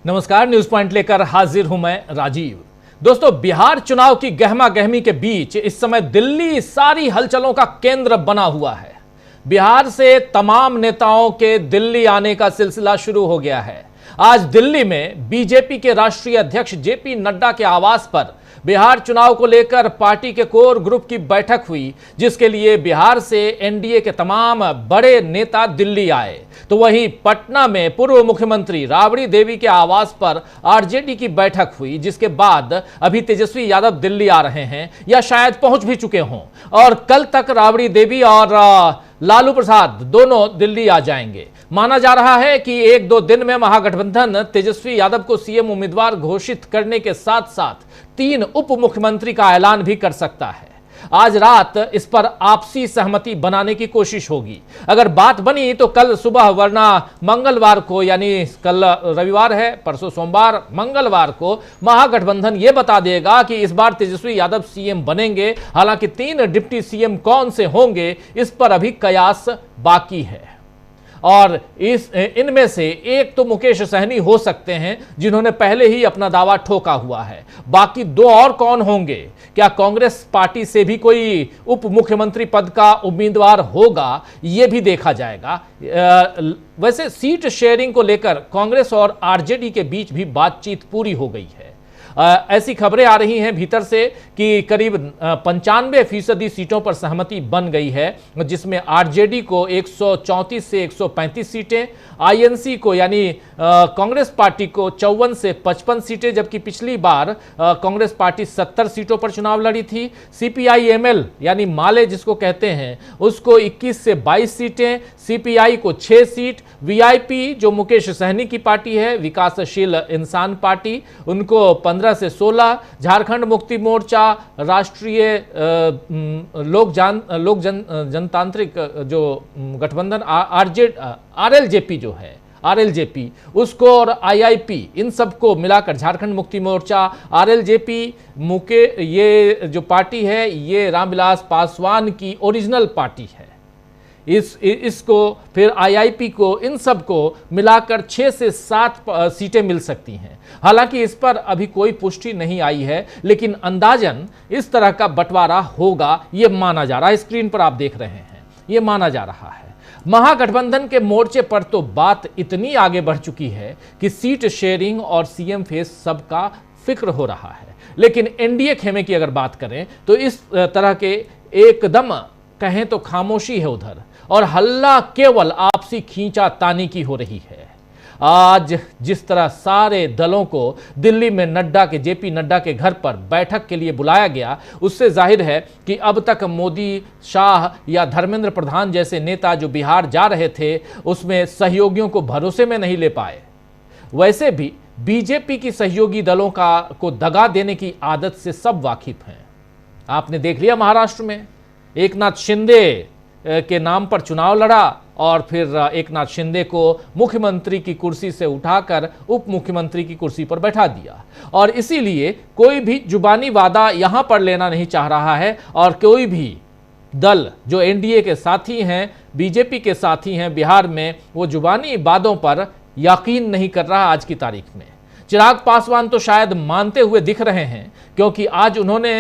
नमस्कार, news point लेकर हाजिर हूं मैं राजीव। दोस्तों, बिहार चुनाव की गहमा गहमी के बीच इस समय दिल्ली सारी हलचलों का केंद्र बना हुआ है। बिहार से तमाम नेताओं के दिल्ली आने का सिलसिला शुरू हो गया है। आज दिल्ली में बीजेपी के राष्ट्रीय अध्यक्ष जेपी नड्डा के आवास पर बिहार चुनाव को लेकर पार्टी के कोर ग्रुप की बैठक हुई, जिसके लिए बिहार से एनडीए के तमाम बड़े नेता दिल्ली आए। तो वहीं पटना में पूर्व मुख्यमंत्री राबड़ी देवी के आवास पर आरजेडी की बैठक हुई, जिसके बाद अभी तेजस्वी यादव दिल्ली आ रहे हैं या शायद पहुंच भी चुके हों, और कल तक राबड़ी देवी और लालू प्रसाद दोनों दिल्ली आ जाएंगे। माना जा रहा है कि एक दो दिन में महागठबंधन तेजस्वी यादव को सीएम उम्मीदवार घोषित करने के साथ साथ 3 उप मुख्यमंत्री का ऐलान भी कर सकता है। आज रात इस पर आपसी सहमति बनाने की कोशिश होगी। अगर बात बनी तो कल सुबह, वरना मंगलवार को, यानी कल रविवार है, परसों सोमवार, मंगलवार को महागठबंधन यह बता देगा कि इस बार तेजस्वी यादव सीएम बनेंगे। हालांकि 3 डिप्टी सीएम कौन से होंगे, इस पर अभी कयास बाकी है। और इनमें से एक तो मुकेश सहनी हो सकते हैं, जिन्होंने पहले ही अपना दावा ठोका हुआ है। बाकी 2 और कौन होंगे? क्या कांग्रेस पार्टी से भी कोई उप मुख्यमंत्री पद का उम्मीदवार होगा? यह भी देखा जाएगा। वैसे सीट शेयरिंग को लेकर कांग्रेस और आरजेडी के बीच भी बातचीत पूरी हो गई है। ऐसी खबरें आ रही हैं भीतर से कि करीब 95% सीटों पर सहमति बन गई है, जिसमें आरजेडी को 134 से 135 सीटें, आईएनसी को यानी कांग्रेस पार्टी को 54 से 55 सीटें, जबकि पिछली बार कांग्रेस पार्टी 70 सीटों पर चुनाव लड़ी थी। सीपीआई-एमएल यानी माले जिसको कहते हैं, उसको 21 से 22 सीटें, सीपीआई को 6 सीट, वीआईपी जो मुकेश सहनी की पार्टी है, विकासशील इंसान पार्टी, उनको 15 से 16, झारखंड मुक्ति मोर्चा, राष्ट्रीय जनतांत्रिक जो गठबंधन आरएलजेपी जो है, आरएलजेपी उसको, और आईआईपी, इन सबको मिलाकर झारखंड मुक्ति मोर्चा, आरएलजेपी ये जो पार्टी है, ये रामविलास पासवान की ओरिजिनल पार्टी है। इसको फिर आईआईपी को, इन सब को मिलाकर 6 से 7 सीटें मिल सकती हैं। हालांकि इस पर अभी कोई पुष्टि नहीं आई है, लेकिन अंदाजन इस तरह का बंटवारा होगा, ये माना जा रहा है। स्क्रीन पर आप देख रहे हैं, ये माना जा रहा है। महागठबंधन के मोर्चे पर तो बात इतनी आगे बढ़ चुकी है कि सीट शेयरिंग और सीएम फेस सबका फिक्र हो रहा है। लेकिन एनडीए खेमे की अगर बात करें तो इस तरह के एकदम कहें तो खामोशी है उधर, और हल्ला केवल आपसी खींचातानी की हो रही है। आज जिस तरह सारे दलों को दिल्ली में जेपी नड्डा के घर पर बैठक के लिए बुलाया गया, उससे जाहिर है कि अब तक मोदी, शाह या धर्मेंद्र प्रधान जैसे नेता जो बिहार जा रहे थे, उसमें सहयोगियों को भरोसे में नहीं ले पाए। वैसे भी बीजेपी की सहयोगी दलों को दगा देने की आदत से सब वाकिफ हैं। आपने देख लिया, महाराष्ट्र में एकनाथ शिंदे के नाम पर चुनाव लड़ा और फिर एकनाथ शिंदे को मुख्यमंत्री की कुर्सी से उठाकर उप मुख्यमंत्री की कुर्सी पर बैठा दिया। और इसीलिए कोई भी जुबानी वादा यहां पर लेना नहीं चाह रहा है, और कोई भी दल जो एनडीए के साथी हैं, बीजेपी के साथी हैं बिहार में, वो जुबानी वादों पर यकीन नहीं कर रहा आज की तारीख में। चिराग पासवान तो शायद मानते हुए दिख रहे हैं, क्योंकि आज उन्होंने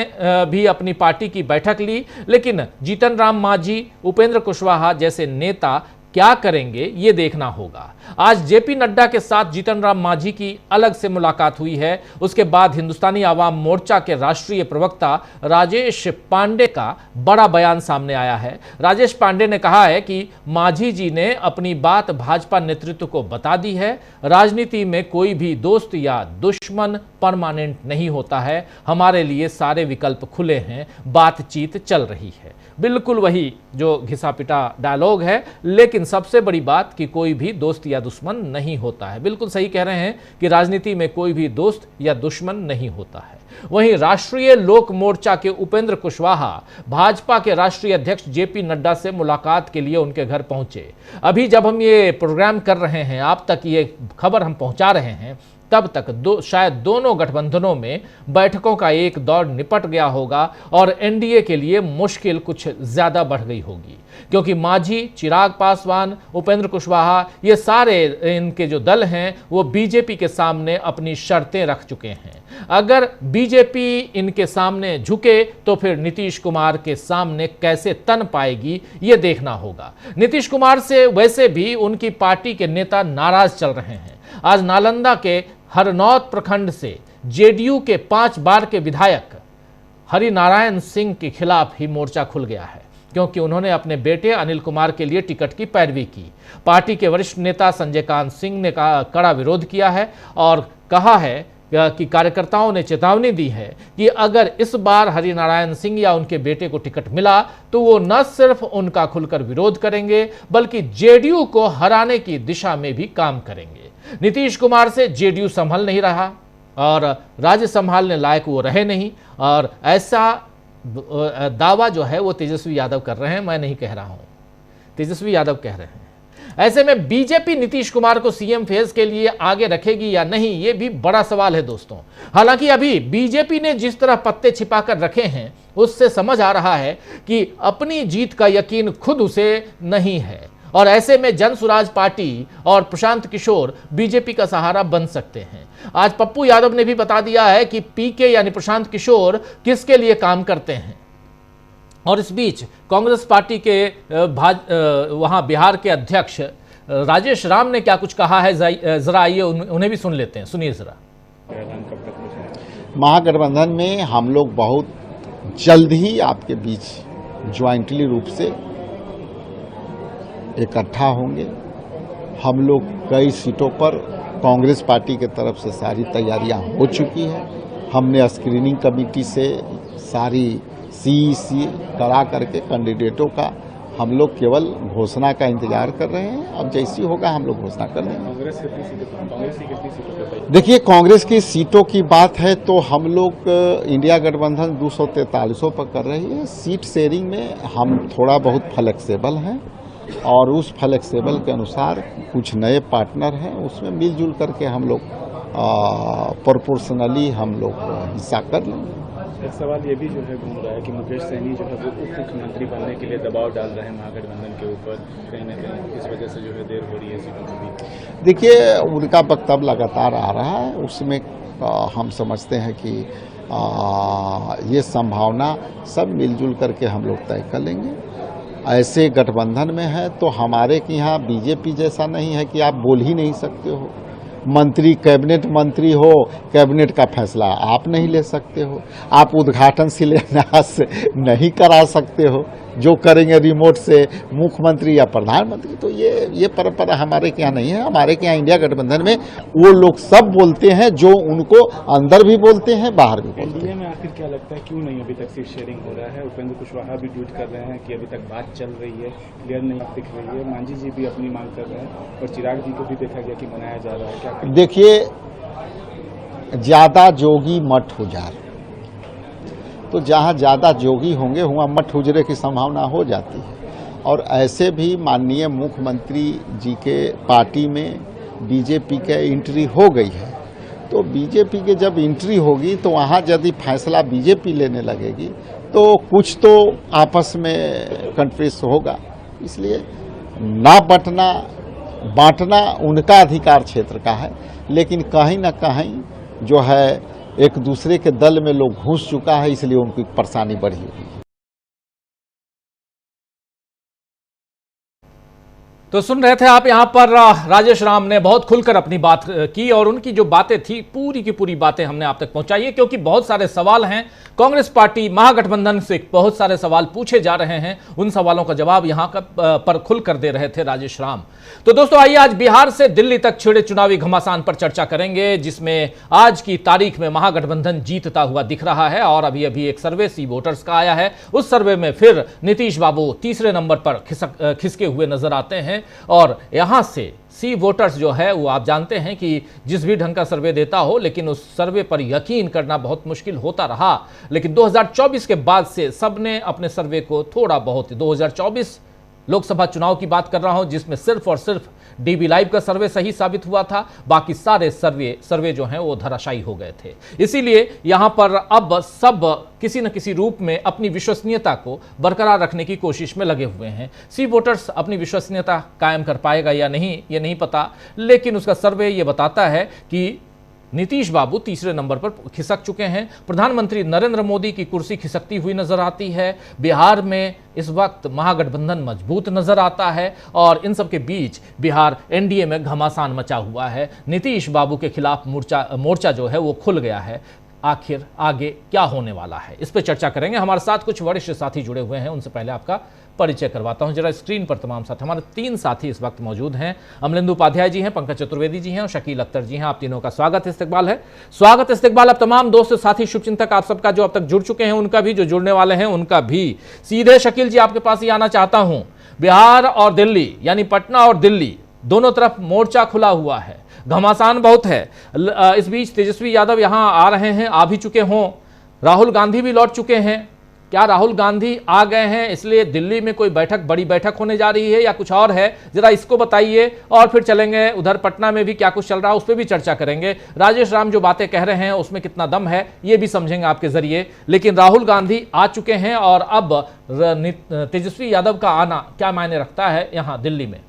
भी अपनी पार्टी की बैठक ली, लेकिन जीतन राम मांझी, उपेंद्र कुशवाहा जैसे नेता क्या करेंगे ये देखना होगा। आज जेपी नड्डा के साथ जीतन राम मांझी की अलग से मुलाकात हुई है। उसके बाद हिंदुस्तानी आवाम मोर्चा के राष्ट्रीय प्रवक्ता राजेश पांडे का बड़ा बयान सामने आया है। राजेश पांडे ने कहा है कि मांझी जी ने अपनी बात भाजपा नेतृत्व को बता दी है। राजनीति में कोई भी दोस्त या दुश्मन परमानेंट नहीं होता है, हमारे लिए सारे विकल्प खुले हैं, बातचीत चल रही है। बिल्कुल वही जो घिसा पिटा डायलॉग है, लेकिन सबसे बड़ी बात कि कोई भी दोस्त या दुश्मन नहीं होता है। बिल्कुल सही कह रहे हैं कि राजनीति में कोई भी दोस्त या दुश्मन नहीं होता है। वहीं राष्ट्रीय लोक मोर्चा के उपेंद्र कुशवाहा भाजपा के राष्ट्रीय अध्यक्ष जेपी नड्डा से मुलाकात के लिए उनके घर पहुंचे। अभी जब हम ये प्रोग्राम कर रहे हैं, आप तक ये खबर हम पहुंचा रहे हैं, तब तक शायद दोनों गठबंधनों में बैठकों का एक दौर निपट गया होगा और एनडीए के लिए मुश्किल कुछ ज्यादा बढ़ गई होगी। क्योंकि मांझी, चिराग पासवान, उपेंद्र कुशवाहा, ये सारे इनके जो दल हैं वो बीजेपी के सामने अपनी शर्तें रख चुके हैं। अगर बीजेपी इनके सामने झुके तो फिर नीतीश कुमार के सामने कैसे तन पाएगी, ये देखना होगा। नीतीश कुमार से वैसे भी उनकी पार्टी के नेता नाराज चल रहे हैं। आज नालंदा के हरनौत प्रखंड से जेडीयू के 5 बार के विधायक हरिनारायण सिंह के खिलाफ ही मोर्चा खुल गया है, क्योंकि उन्होंने अपने बेटे अनिल कुमार के लिए टिकट की पैरवी की। पार्टी के वरिष्ठ नेता संजय कांत सिंह ने कड़ा विरोध किया है और कहा है कि कार्यकर्ताओं ने चेतावनी दी है कि अगर इस बार हरिनारायण सिंह या उनके बेटे को टिकट मिला तो वो न सिर्फ उनका खुलकर विरोध करेंगे बल्कि जेडीयू को हराने की दिशा में भी काम करेंगे। नीतीश कुमार से जेडीयू संभल नहीं रहा और राज्य संभालने लायक वो रहे नहीं, और ऐसा दावा जो है वो तेजस्वी यादव कर रहे हैं, मैं नहीं कह रहा हूं, तेजस्वी यादव कह रहे हैं। ऐसे में बीजेपी नीतीश कुमार को सीएम फेज के लिए आगे रखेगी या नहीं, ये भी बड़ा सवाल है दोस्तों। हालांकि अभी बीजेपी ने जिस तरह पत्ते छिपाकर रखे हैं उससे समझ आ रहा है कि अपनी जीत का यकीन खुद उसे नहीं है, और ऐसे में जनसुराज पार्टी और प्रशांत किशोर बीजेपी का सहारा बन सकते हैं। आज पप्पू यादव ने भी बता दिया है कि पीके यानी प्रशांत किशोर किसके लिए काम करते हैं। और इस बीच कांग्रेस पार्टी के वहां बिहार के अध्यक्ष राजेश राम ने क्या कुछ कहा है, जरा आइए उन्हें भी सुन लेते हैं। सुनिए जरा। महागठबंधन में हम लोग बहुत जल्द ही आपके बीच ज्वाइंटली रूप से इकट्ठा होंगे। हम लोग कई सीटों पर कांग्रेस पार्टी की तरफ से सारी तैयारियां हो चुकी है। हमने स्क्रीनिंग कमेटी से सारी सीईसी करा करके कैंडिडेटों का हम लोग केवल घोषणा का इंतजार कर रहे हैं। अब जैसी होगा हम लोग घोषणा कर देंगे। देखिए, कांग्रेस की सीटों की बात है तो हम लोग इंडिया गठबंधन 243 पर कर रही है। सीट शेयरिंग में हम थोड़ा बहुत फ्लेक्सिबल हैं और उस फ्लेक्सिबल के अनुसार कुछ नए पार्टनर हैं, उसमें मिलजुल करके हम लोग प्रोपोर्शनली हम लोग हिस्सा कर लेंगे। एक सवाल ये भी जो है घूम रहा है कि मुकेश सहनी जो है वो उप मुख्यमंत्री बनने के लिए दबाव डाल रहे हैं महागठबंधन के ऊपर, कहीं ना कहीं इस वजह से जो है देर हो रही है सीटों की। देखिए, उनका वक्तव्य लगातार आ रहा है, उसमें हम समझते हैं कि ये संभावना सब मिलजुल करके हम लोग तय कर लेंगे। ऐसे गठबंधन में है तो हमारे के यहाँ बीजेपी जैसा नहीं है कि आप बोल ही नहीं सकते हो। मंत्री कैबिनेट मंत्री हो, कैबिनेट का फैसला आप नहीं ले सकते हो, आप उद्घाटन शिलान्यास नहीं करा सकते हो, जो करेंगे रिमोट से मुख्यमंत्री या प्रधानमंत्री। तो ये परंपरा हमारे के यहाँ नहीं है। हमारे के यहाँ इंडिया गठबंधन में वो लोग सब बोलते हैं जो उनको अंदर भी बोलते हैं, बाहर भी बोलते हैं। में आखिर क्या लगता है क्यों नहीं अभी तक सीट शेयरिंग हो रहा है? उपेंद्र कुशवाहा भी ट्वीट कर रहे हैं कि अभी तक बात चल रही है, क्लियर नहीं दिख रही है। मांझी जी भी अपनी मांग कर रहे हैं और चिराग जी को भी देखा गया कि मनाया जा रहा है। क्या देखिए, ज्यादा जोगी मठ उजाड़, तो जहाँ ज़्यादा जोगी होंगे वहाँ मठ उजरे की संभावना हो जाती है। और ऐसे भी माननीय मुख्यमंत्री जी के पार्टी में बीजेपी के एंट्री हो गई है, तो बीजेपी के जब एंट्री होगी तो वहाँ यदि फैसला बीजेपी लेने लगेगी तो कुछ तो आपस में कन्फ्लिक्ट होगा। इसलिए ना बांटना उनका अधिकार क्षेत्र का है, लेकिन कहीं ना कहीं जो है एक दूसरे के दल में लोग घुस चुका है, इसलिए उनकी परेशानी बढ़ी हुई है। तो सुन रहे थे आप, यहां पर राजेश राम ने बहुत खुलकर अपनी बात की और उनकी जो बातें थी पूरी की पूरी बातें हमने आप तक पहुंचाई है, क्योंकि बहुत सारे सवाल हैं। कांग्रेस पार्टी महागठबंधन से बहुत सारे सवाल पूछे जा रहे हैं, उन सवालों का जवाब यहां पर खुलकर दे रहे थे राजेश राम। तो दोस्तों आइए आज बिहार से दिल्ली तक छिड़े चुनावी घमासान पर चर्चा करेंगे, जिसमें आज की तारीख में महागठबंधन जीतता हुआ दिख रहा है। और अभी एक सर्वे सी वोटर्स का आया है, उस सर्वे में फिर नीतीश बाबू तीसरे नंबर पर खिसके हुए नजर आते हैं। और यहां से सी वोटर्स जो है वो आप जानते हैं कि जिस भी ढंग का सर्वे देता हो, लेकिन उस सर्वे पर यकीन करना बहुत मुश्किल होता रहा। लेकिन 2024 के बाद से सबने अपने सर्वे को थोड़ा बहुत 2024 लोकसभा चुनाव की बात कर रहा हूं, जिसमें सिर्फ और सिर्फ डीबी लाइव का सर्वे सही साबित हुआ था, बाकी सारे सर्वे जो हैं वो धराशायी हो गए थे। इसीलिए यहां पर अब सब किसी न किसी रूप में अपनी विश्वसनीयता को बरकरार रखने की कोशिश में लगे हुए हैं। सी वोटर्स अपनी विश्वसनीयता कायम कर पाएगा या नहीं, ये नहीं पता, लेकिन उसका सर्वे ये बताता है कि नीतीश बाबू तीसरे नंबर पर खिसक चुके हैं। प्रधानमंत्री नरेंद्र मोदी की कुर्सी खिसकती हुई नजर आती है। बिहार में इस वक्त महागठबंधन मजबूत नजर आता है और इन सब के बीच बिहार एनडीए में घमासान मचा हुआ है। नीतीश बाबू के खिलाफ मोर्चा जो है वो खुल गया है। आखिर आगे क्या होने वाला है, इस पर चर्चा करेंगे। हमारे साथ कुछ वरिष्ठ साथी जुड़े हुए हैं, उनसे पहले आपका परिचय करवाता हूं। जरा स्क्रीन पर तमाम साथी, हमारे 3 साथी इस वक्त मौजूद हैं। अमलेंदु उपाध्याय जी हैं, पंकज चतुर्वेदी जी हैं और शकील अख्तर जी हैं। आप तीनों का स्वागत इस्तकबाल है। स्वागत इस्तकबाल अब तमाम दोस्त साथी शुभचिंतक आप सबका जो अब तक जुड़ चुके हैं उनका भी, जो जुड़ने वाले हैं उनका भी। सीधे शकील जी आपके पास ही आना चाहता हूं। बिहार और दिल्ली यानी पटना और दिल्ली दोनों तरफ मोर्चा खुला हुआ है, घमासान बहुत है। इस बीच तेजस्वी यादव यहां आ रहे हैं, आ भी चुके हों। राहुल गांधी भी लौट चुके हैं। क्या राहुल गांधी आ गए हैं इसलिए दिल्ली में कोई बड़ी बैठक होने जा रही है या कुछ और है? जरा इसको बताइए और फिर चलेंगे उधर पटना में भी क्या कुछ चल रहा है उस पर भी चर्चा करेंगे। राजेश राम जो बातें कह रहे हैं उसमें कितना दम है ये भी समझेंगे आपके जरिए। लेकिन राहुल गांधी आ चुके हैं और अब तेजस्वी यादव का आना क्या मायने रखता है यहां दिल्ली में?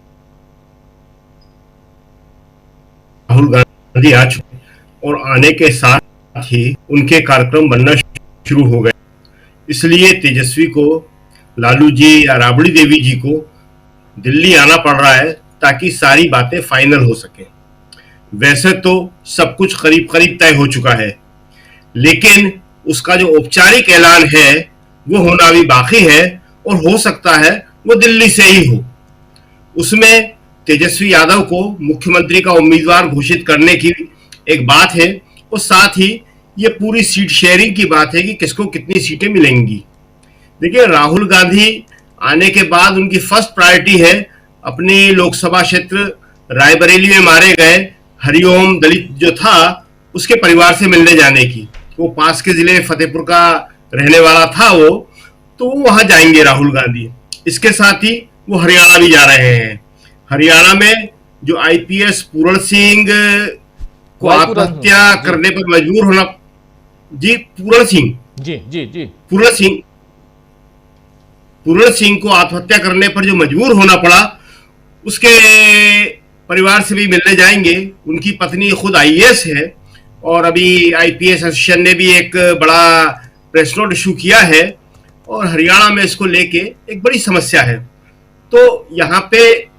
राहुल गांधी आ चुके और आने के साथ ही उनके कार्यक्रम बनना शुरू हो गए, इसलिए तेजस्वी को, लालू जी या राबड़ी देवी जी को दिल्ली आना पड़ रहा है ताकि सारी बातें फाइनल हो सके। वैसे तो सब कुछ करीब करीब तय हो चुका है, लेकिन उसका जो औपचारिक ऐलान है वो होना भी बाकी है और हो सकता है वो दिल्ली से ही हो। उसमें तेजस्वी यादव को मुख्यमंत्री का उम्मीदवार घोषित करने की एक बात है और साथ ही ये पूरी सीट शेयरिंग की बात है कि किसको कितनी सीटें मिलेंगी। देखिए, राहुल गांधी आने के बाद उनकी फर्स्ट प्रायोरिटी है अपनी लोकसभा क्षेत्र रायबरेली में मारे गए हरिओम दलित जो था उसके परिवार से मिलने जाने की। वो पास के जिले फतेहपुर का रहने वाला था वो, तो वहां जाएंगे राहुल गांधी। इसके साथ ही वो हरियाणा भी जा रहे हैं। हरियाणा में जो आईपीएस पूरण सिंह को आत्महत्या करने पर मजबूर होना, जी पूरण सिंह जी पूरण सिंह को आत्महत्या करने पर जो मजबूर होना पड़ा, उसके परिवार से भी मिलने जाएंगे। उनकी पत्नी खुद आईएएस है और अभी आईपीएस एसोसिएशन ने भी एक बड़ा प्रेस नोट इशू किया है और हरियाणा में इसको लेके एक बड़ी समस्या है। तो यहाँ पे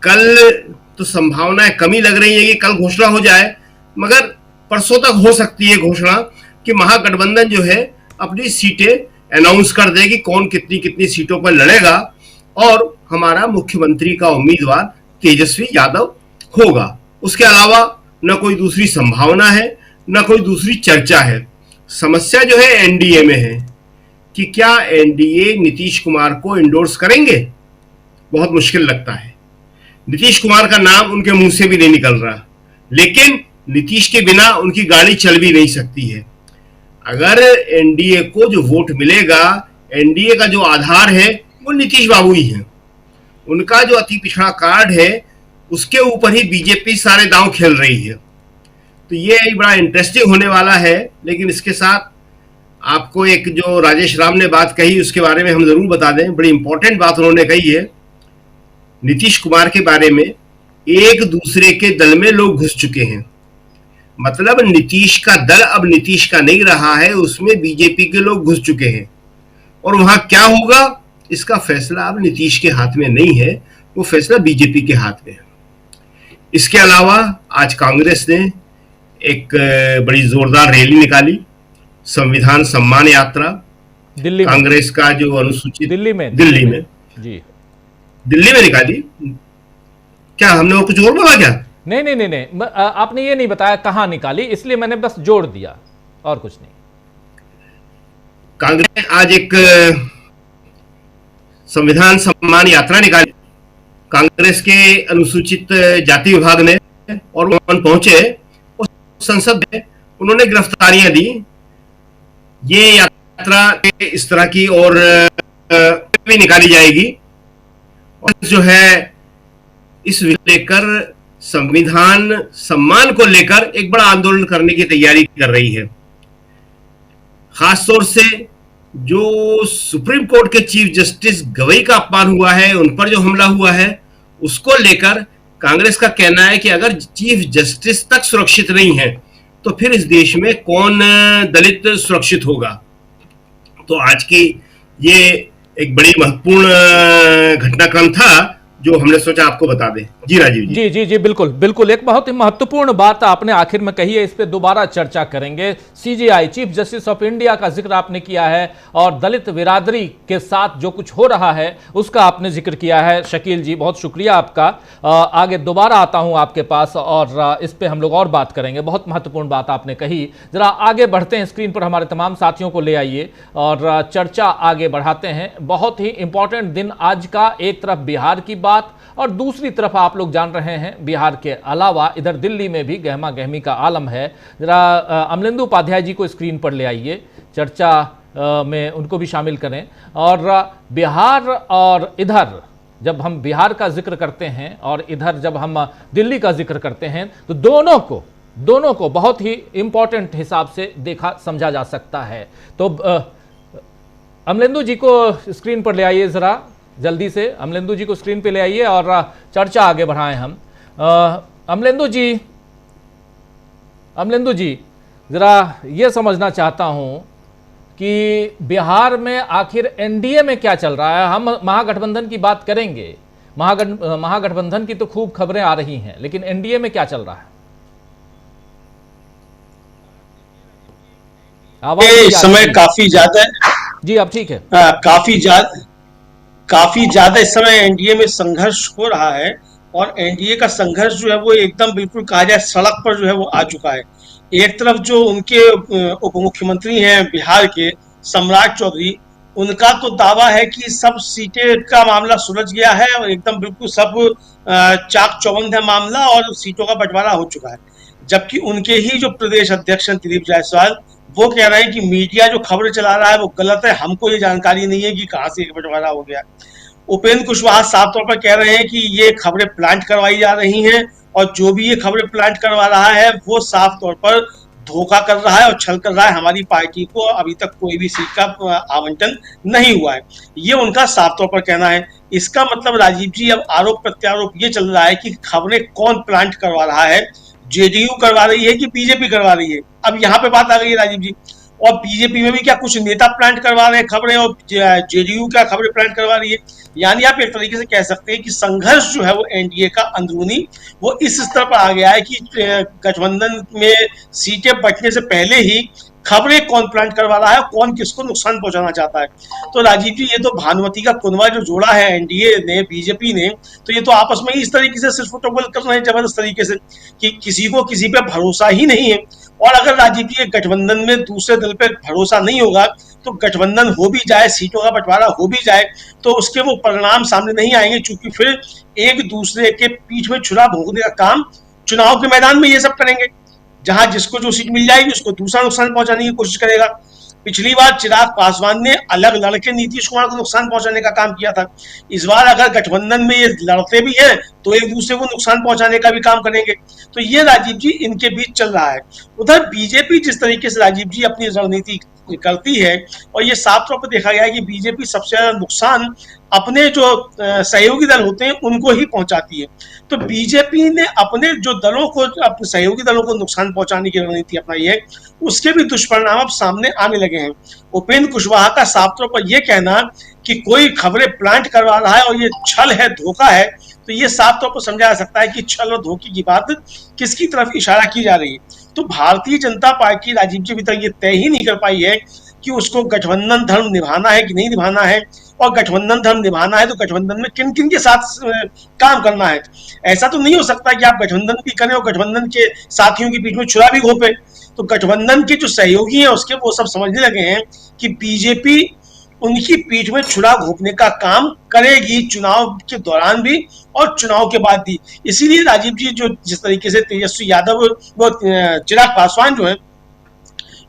कल तो संभावनाएं कमी लग रही है कि कल घोषणा हो जाए, मगर परसों तक हो सकती है घोषणा कि महागठबंधन जो है अपनी सीटें अनाउंस कर दे कि कौन कितनी कितनी सीटों पर लड़ेगा और हमारा मुख्यमंत्री का उम्मीदवार तेजस्वी यादव होगा। उसके अलावा न कोई दूसरी संभावना है, न कोई दूसरी चर्चा है। समस्या जो है एनडीए में है कि क्या एनडीए नीतीश कुमार को इंडोर्स करेंगे, बहुत मुश्किल लगता है। नीतीश कुमार का नाम उनके मुंह से भी नहीं निकल रहा, लेकिन नीतीश के बिना उनकी गाड़ी चल भी नहीं सकती है। अगर एनडीए को जो वोट मिलेगा, एनडीए का जो आधार है वो नीतीश बाबू ही है। उनका जो अति पिछड़ा कार्ड है उसके ऊपर ही बीजेपी सारे दांव खेल रही है। तो ये एक बड़ा इंटरेस्टिंग होने वाला है। लेकिन इसके साथ आपको एक जो राजेश राम ने बात कही उसके बारे में हम जरूर बता दें, बड़ी इंपॉर्टेंट बात उन्होंने कही है नीतीश कुमार के बारे में। एक दूसरे के दल में लोग घुस चुके हैं, मतलब नीतीश का दल अब नीतीश का नहीं रहा है, उसमें बीजेपी के लोग घुस चुके हैं और वहां क्या होगा इसका फैसला अब नीतीश के हाथ में नहीं है, वो फैसला बीजेपी के हाथ में है। इसके अलावा आज कांग्रेस ने एक बड़ी जोरदार रैली निकाली, संविधान सम्मान यात्रा। दिल्ली कांग्रेस का जो अनुसूचित दिल्ली में निकाली। क्या हमने और कुछ और बोला क्या? नहीं, आपने ये नहीं बताया कहां निकाली, इसलिए मैंने बस जोड़ दिया और कुछ नहीं। कांग्रेस ने आज एक संविधान सम्मान यात्रा निकाली कांग्रेस के अनुसूचित जाति विभाग ने, और वो पहुंचे और संसद में उन्होंने गिरफ्तारियां दी। ये यात्रा इस तरह की और भी निकाली जाएगी और जो है इस लेकर संविधान सम्मान को लेकर एक बड़ा आंदोलन करने की तैयारी कर रही है। खासतौर से जो सुप्रीम कोर्ट के चीफ जस्टिस गवई का अपमान हुआ है, उन पर जो हमला हुआ है, उसको लेकर कांग्रेस का कहना है कि अगर चीफ जस्टिस तक सुरक्षित नहीं है तो फिर इस देश में कौन दलित सुरक्षित होगा। तो आज की ये एक बड़ी महत्वपूर्ण घटनाक्रम था जो हमने सोचा आपको बता दें। जी राजीव जी। जी जी जी, बिल्कुल बिल्कुल, एक बहुत ही महत्वपूर्ण बात आपने आखिर में कही है, इस पे दोबारा चर्चा करेंगे। CJI, chief justice of India का जिक्र आपने किया है और दलित बिरादरी के साथ जो कुछ हो रहा है उसका आपने जिक्र किया है। शकील जी, बहुत शुक्रिया आपका। आगे दोबारा आता हूं आपके पास और इस पे हम लोग और बात करेंगे। बहुत महत्वपूर्ण बात आपने कही। जरा आगे बढ़ते हैं, स्क्रीन पर हमारे तमाम साथियों को ले आइए और चर्चा आगे बढ़ाते हैं। बहुत ही इंपॉर्टेंट दिन आज का, एक तरफ बिहार की बात और दूसरी तरफ आप लोग जान रहे हैं बिहार के अलावा इधर दिल्ली में भी गहमा गहमी का आलम है। जरा अमलेंदु उपाध्याय जी को स्क्रीन पर ले आइए, चर्चा में उनको भी शामिल करें। और बिहार और इधर जब हम बिहार का जिक्र करते हैं और इधर जब हम दिल्ली का जिक्र करते हैं तो दोनों को बहुत ही इंपॉर्टेंट हिसाब से देखा समझा जा सकता है। तो अमलेंदु जी को स्क्रीन पर ले आइए, जरा जल्दी से अमलेंदु जी को स्क्रीन पे ले आइए और चर्चा आगे बढ़ाएं हम। अमलेंदु जी जरा ये समझना चाहता हूं कि बिहार में आखिर एनडीए में क्या चल रहा है। हम महागठबंधन की बात करेंगे, महागठबंधन की तो खूब खबरें आ रही हैं, लेकिन एनडीए में क्या चल रहा है? इस समय काफी ज्यादा, जी अब ठीक है, काफी ज्यादा इस समय एनडीए में संघर्ष हो रहा है और एनडीए का संघर्ष जो है वो एकदम बिल्कुल कहा जाए सड़क पर जो है वो आ चुका है। एक तरफ जो उनके उप मुख्यमंत्री हैं बिहार के सम्राट चौधरी, उनका तो दावा है कि सब सीटें का मामला सुलझ गया है और एकदम बिल्कुल सब चाक चौबंद है मामला और सीटों का बंटवारा हो चुका है। जबकि उनके ही जो प्रदेश अध्यक्ष हैं दिलीप जायसवाल, वो कह रहे हैं कि मीडिया जो खबरें चला रहा है वो गलत है, हमको ये जानकारी नहीं है कि कहां से बंटवारा हो गया। उपेंद्र कुशवाहा साफ तौर पर कह रहे हैं कि ये खबरें प्लांट करवाई जा रही हैं और जो भी ये खबरें प्लांट करवा रहा है वो साफ तौर पर धोखा कर रहा है और छल कर रहा है। हमारी पार्टी को अभी तक कोई भी सीट का आवंटन नहीं हुआ है, ये उनका साफ तौर पर कहना है। इसका मतलब राजीव जी अब आरोप प्रत्यारोप ये चल रहा है कि खबरें कौन प्लांट करवा रहा है, जेडीयू करवा रही है कि बीजेपी करवा रही है। अब यहाँ पे बात आ गई है राजीव जी, और बीजेपी में भी क्या कुछ नेता प्लांट करवा रहे हैं खबरें और जेडीयू क्या खबरें प्लांट करवा रही है। यानी आप एक तरीके से कह सकते हैं कि संघर्ष जो है वो एनडीए का अंदरूनी वो इस स्तर पर आ गया है कि गठबंधन में सीटें बंटने से पहले ही खबरें कौन प्लांट करवा रहा है, कौन किसको नुकसान पहुंचाना चाहता है। तो राजीव जी, ये तो भानुमति का कुनवा जो जोड़ा है एनडीए ने बीजेपी ने, तो ये तो आपस में ही इस तरीके से सिर्फ फुटबॉल कर रहे हैं जबरदस्त तरीके से कि किसी को किसी पे भरोसा ही नहीं है। और अगर राजीव जी गठबंधन में दूसरे दल पे भरोसा नहीं होगा तो गठबंधन हो भी जाए, सीटों का बंटवारा हो भी जाए, तो उसके वो परिणाम सामने नहीं आएंगे, क्योंकि फिर एक दूसरे के पीठ में छुरा भोंकने का काम चुनाव के मैदान में ये सब करेंगे। जहां जिसको जो सीट मिल जाएगी उसको दूसरा नुकसान पहुंचाने की कोशिश करेगा। पिछली बार चिराग पासवान ने अलग लड़के नीतीश कुमार को नुकसान पहुंचाने का काम किया था। इस बार अगर गठबंधन में ये लड़ते भी हैं तो एक दूसरे को नुकसान पहुंचाने का भी काम करेंगे। तो ये राजीव जी इनके बीच चल रहा है। उधर बीजेपी जिस तरीके से राजीव जी अपनी रणनीति करती है, और ये साफ तौर पर देखा गया है कि बीजेपी सबसे ज्यादा नुकसान अपने जो सहयोगी दल होते हैं उनको ही पहुंचाती है। तो बीजेपी ने अपने जो दलों को, अपने सहयोगी दलों को नुकसान पहुंचाने की रणनीति अपनाई है, उसके भी दुष्परिणाम अब सामने आने लगे हैं। उपेंद्र कुशवाहा का साफ तौर पर यह कहना कि कोई खबरें प्लांट करवा रहा है और ये छल है, धोखा है, तो ये साफ तौर पर समझा जा सकता है कि छल और धोखे की बात किसकी तरफ इशारा की जा रही है। तो भारतीय जनता पार्टी राजीव जी अभी तक ये तय ही नहीं कर पाई है कि उसको गठबंधन धर्म निभाना है कि नहीं निभाना है, और गठबंधन धर्म निभाना है तो गठबंधन में किन किन के साथ काम करना है। ऐसा तो नहीं हो सकता कि आप गठबंधन भी करें और गठबंधन के साथियों के बीच में छुरा भी घोंपे। तो गठबंधन के जो सहयोगी हैं उसके वो सब समझने लगे हैं कि बीजेपी उनकी पीठ में छुरा घोंपने का काम करेगी, चुनाव के दौरान भी और चुनाव के बाद भी। इसीलिए राजीव जी जो जिस तरीके से तेजस्वी यादव वो चिराग पासवान जो है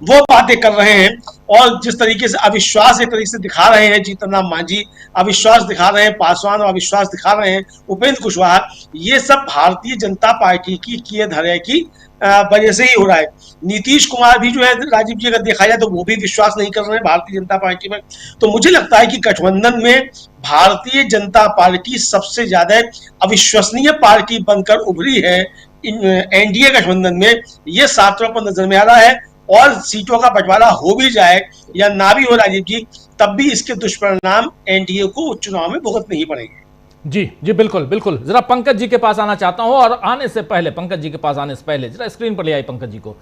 वो बातें कर रहे हैं, और जिस तरीके से अविश्वास एक तरीके से दिखा रहे हैं जीतन राम मांझी, अविश्वास दिखा रहे हैं पासवान और अविश्वास दिखा रहे हैं उपेंद्र कुशवाहा, ये सब भारतीय जनता पार्टी की किए धरे की वजह से ही हो रहा है। नीतीश कुमार भी जो है राजीव जी, अगर देखा जाए तो वो भी विश्वास नहीं कर रहे हैं भारतीय जनता पार्टी में। तो मुझे लगता है कि गठबंधन में भारतीय जनता पार्टी सबसे ज्यादा अविश्वसनीय पार्टी बनकर उभरी है एनडीए गठबंधन में, ये साफ तौर पर नजर में आ रहा है। और सीटों का बंटवारा हो भी जाए या ना भी हो राजीव जी, तब भी इसके दुष्परिणाम एनडीए को चुनाव में भुगतने ही पड़ेंगे। जी जी, बिल्कुल बिल्कुल। जरा पंकज जी के पास आना चाहता हूं, और आने से पहले, पंकज जी के पास आने से पहले जरा स्क्रीन पर ले आई पंकज जी को।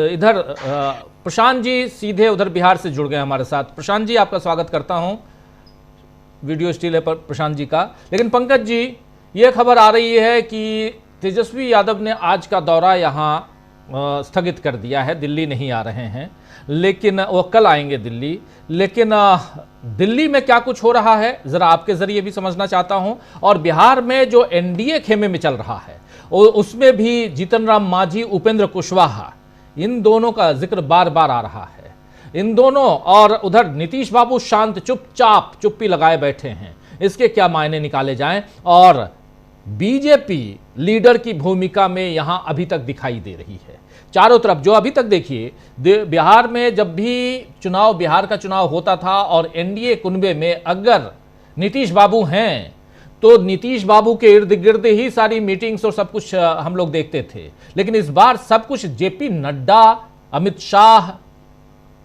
इधर प्रशांत जी सीधे उधर बिहार से जुड़ गए हमारे साथ। प्रशांत जी, आपका स्वागत करता हूं। वीडियो स्टिल है पर प्रशांत जी का। लेकिन पंकज जी, ये खबर आ रही है कि तेजस्वी यादव ने आज का दौरा यहाँ स्थगित कर दिया है, दिल्ली नहीं आ रहे हैं, लेकिन वो कल आएंगे दिल्ली। लेकिन दिल्ली में क्या कुछ हो रहा है जरा आपके जरिए भी समझना चाहता हूं। और बिहार में जो एनडीए खेमे में चल रहा है उसमें भी जीतन राम मांझी, उपेंद्र कुशवाहा, इन दोनों का जिक्र बार बार आ रहा है। इन दोनों, और उधर नीतीश बाबू शांत चुपचाप चुप्पी लगाए बैठे हैं। इसके क्या मायने निकाले जाएं? और बीजेपी लीडर की भूमिका में यहां अभी तक दिखाई दे रही है चारों तरफ। जो अभी तक देखिए बिहार में जब भी बिहार का चुनाव होता था और एनडीए कुनबे में अगर नीतीश बाबू हैं तो नीतीश बाबू के इर्द गिर्द ही सारी मीटिंग्स और सब कुछ हम लोग देखते थे। लेकिन इस बार सब कुछ जेपी नड्डा, अमित शाह,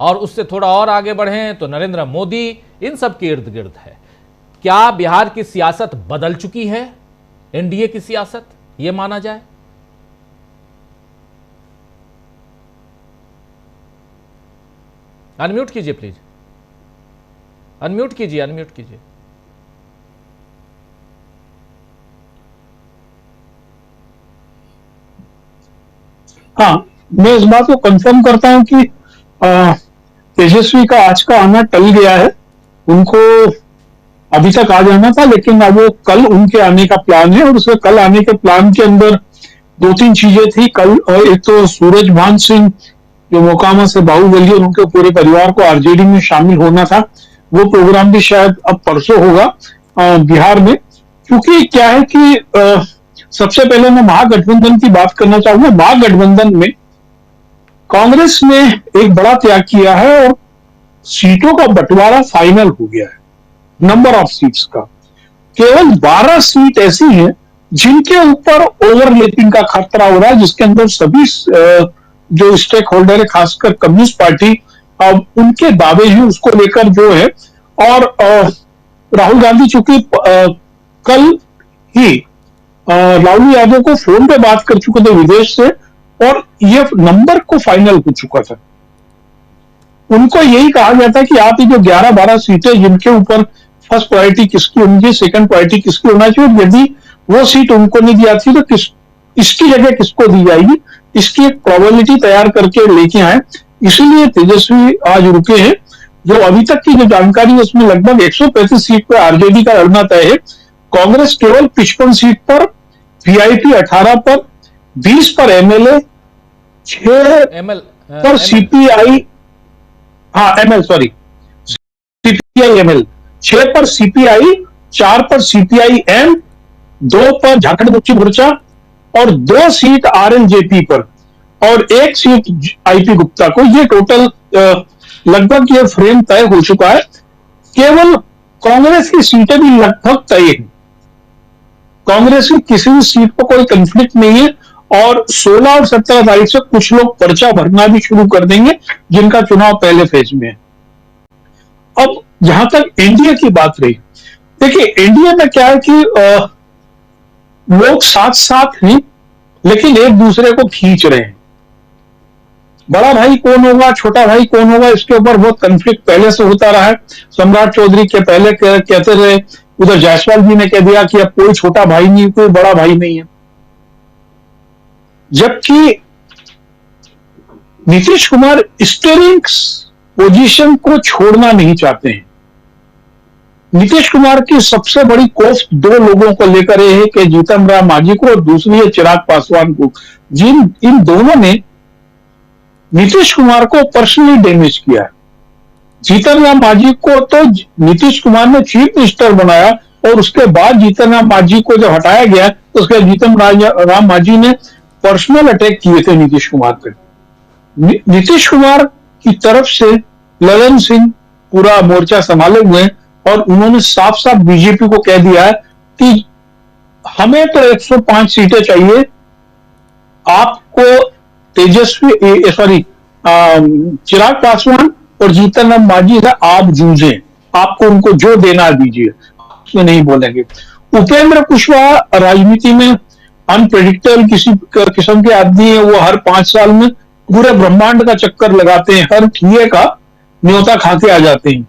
और उससे थोड़ा और आगे बढ़े तो नरेंद्र मोदी, इन सब के इर्द गिर्द है। क्या बिहार की सियासत बदल चुकी है, एनडीए की सियासत, यह माना जाए? अनम्यूट कीजिए प्लीज, अनम्यूट कीजिए, अनम्यूट कीजिए। हाँ, मैं इस बात को कंफर्म करता हूं कि तेजस्वी का आज का आना टल गया है। उनको अभी तक आ जाना था, लेकिन अब वो कल उनके आने का प्लान है। और उसके कल आने के प्लान के अंदर दो तीन चीजें थी कल। एक तो सूरजभान सिंह जो मोकामा से बाहुबली और उनके पूरे परिवार को आरजेडी में शामिल होना था, वो प्रोग्राम भी शायद अब परसों होगा बिहार में। क्योंकि क्या है कि सबसे पहले मैं महागठबंधन की बात करना चाहूंगा। महागठबंधन में कांग्रेस ने एक बड़ा त्याग किया है और सीटों का बंटवारा फाइनल हो गया है। नंबर ऑफ सीट्स का केवल 12 सीट ऐसी हैं जिनके ऊपर ओवरलैपिंग का खतरा हो रहा है, जिसके अंदर सभी जो स्टेक होल्डर है, खासकर कम्युनिस्ट पार्टी, अब उनके दावे हैं उसको लेकर जो है। और राहुल गांधी चूंकि कल ही लालू यादव को फोन पे बात कर चुके थे विदेश से, और ये नंबर को फाइनल हो चुका था। उनको यही कहा गया था कि आप ये जो 11-12 सीटें जिनके ऊपर फर्स्ट प्रायोरिटी किसकी होनी, सेकंड प्रायोरिटी किसकी होना चाहिए, यदि वो सीट उनको नहीं दी जाती तो इसकी जगह किसको दी जाएगी, इसकी एक प्रोबेबिलिटी तैयार करके लेके आए। इसीलिए तेजस्वी आज रुके हैं। जो अभी तक की जो जानकारी है उसमें लगभग 135 सीट पर आरजेडी का लड़ना तय है। कांग्रेस केवल 55 सीट पर, वीआईपी 18 पर, 20 पर एमएलए, 6 पर सीपीआई, सीपीआई एमएल, 6 पर सीपीआई, 4 पर सीपीआई एम, 2 पर झारखंड मुक्ति मोर्चा और 2 सीट आरएलजेपी पर और 1 सीट आईपी गुप्ता को। ये टोटल लगभग ये फ्रेम तय हो चुका है। केवल कांग्रेस की सीटें भी लगभग तय है। कांग्रेस की किसी भी सीट पर कोई कंफ्लिक्ट नहीं है और 16 और 17 तारीख से कुछ लोग पर्चा भरना भी शुरू कर देंगे जिनका चुनाव पहले फेज में है। अब जहां तक एनडीए की बात रही, देखिए एनडीए में क्या है कि लोग साथ साथ हैं लेकिन एक दूसरे को खींच रहे हैं। बड़ा भाई कौन होगा, छोटा भाई कौन होगा, इसके ऊपर बहुत कंफ्लिक्ट पहले से होता रहा है। सम्राट चौधरी के पहले कहते रहे, उधर जायसवाल जी ने कह दिया कि अब कोई छोटा भाई नहीं, कोई बड़ा भाई नहीं है। जबकि नीतीश कुमार स्टीयरिंग पोजीशन को छोड़ना नहीं चाहते हैं। नीतीश कुमार की सबसे बड़ी कोफ्त 2 लोगों को लेकर है कि जीतन राम मांझी को और दूसरी है चिराग पासवान को। इन दोनों ने नीतीश कुमार को पर्सनली डैमेज किया है। जीतन राम मांझी को तो नीतीश कुमार ने चीफ मिनिस्टर बनाया और उसके बाद जीतन राम मांझी को जब हटाया गया तो उसके जीतन राम मांझी ने पर्सनल अटैक किए थे नीतीश कुमार पे। नीतीश कुमार की तरफ से ललन सिंह पूरा मोर्चा संभाले हुए हैं और उन्होंने साफ साफ बीजेपी को कह दिया है कि हमें तो 105 सीटें चाहिए, आपको चिराग पासवान और जीतन राम मांझी से आप जूझे, आपको उनको जो देना दीजिए, उसमें नहीं बोलेंगे। उपेंद्र कुशवाहा राजनीति में अनप्रेडिक्टेबल किस्म के आदमी है। वो हर 5 साल में पूरे ब्रह्मांड का चक्कर लगाते हैं, हर ठिए का न्योता खा के आ जाते हैं।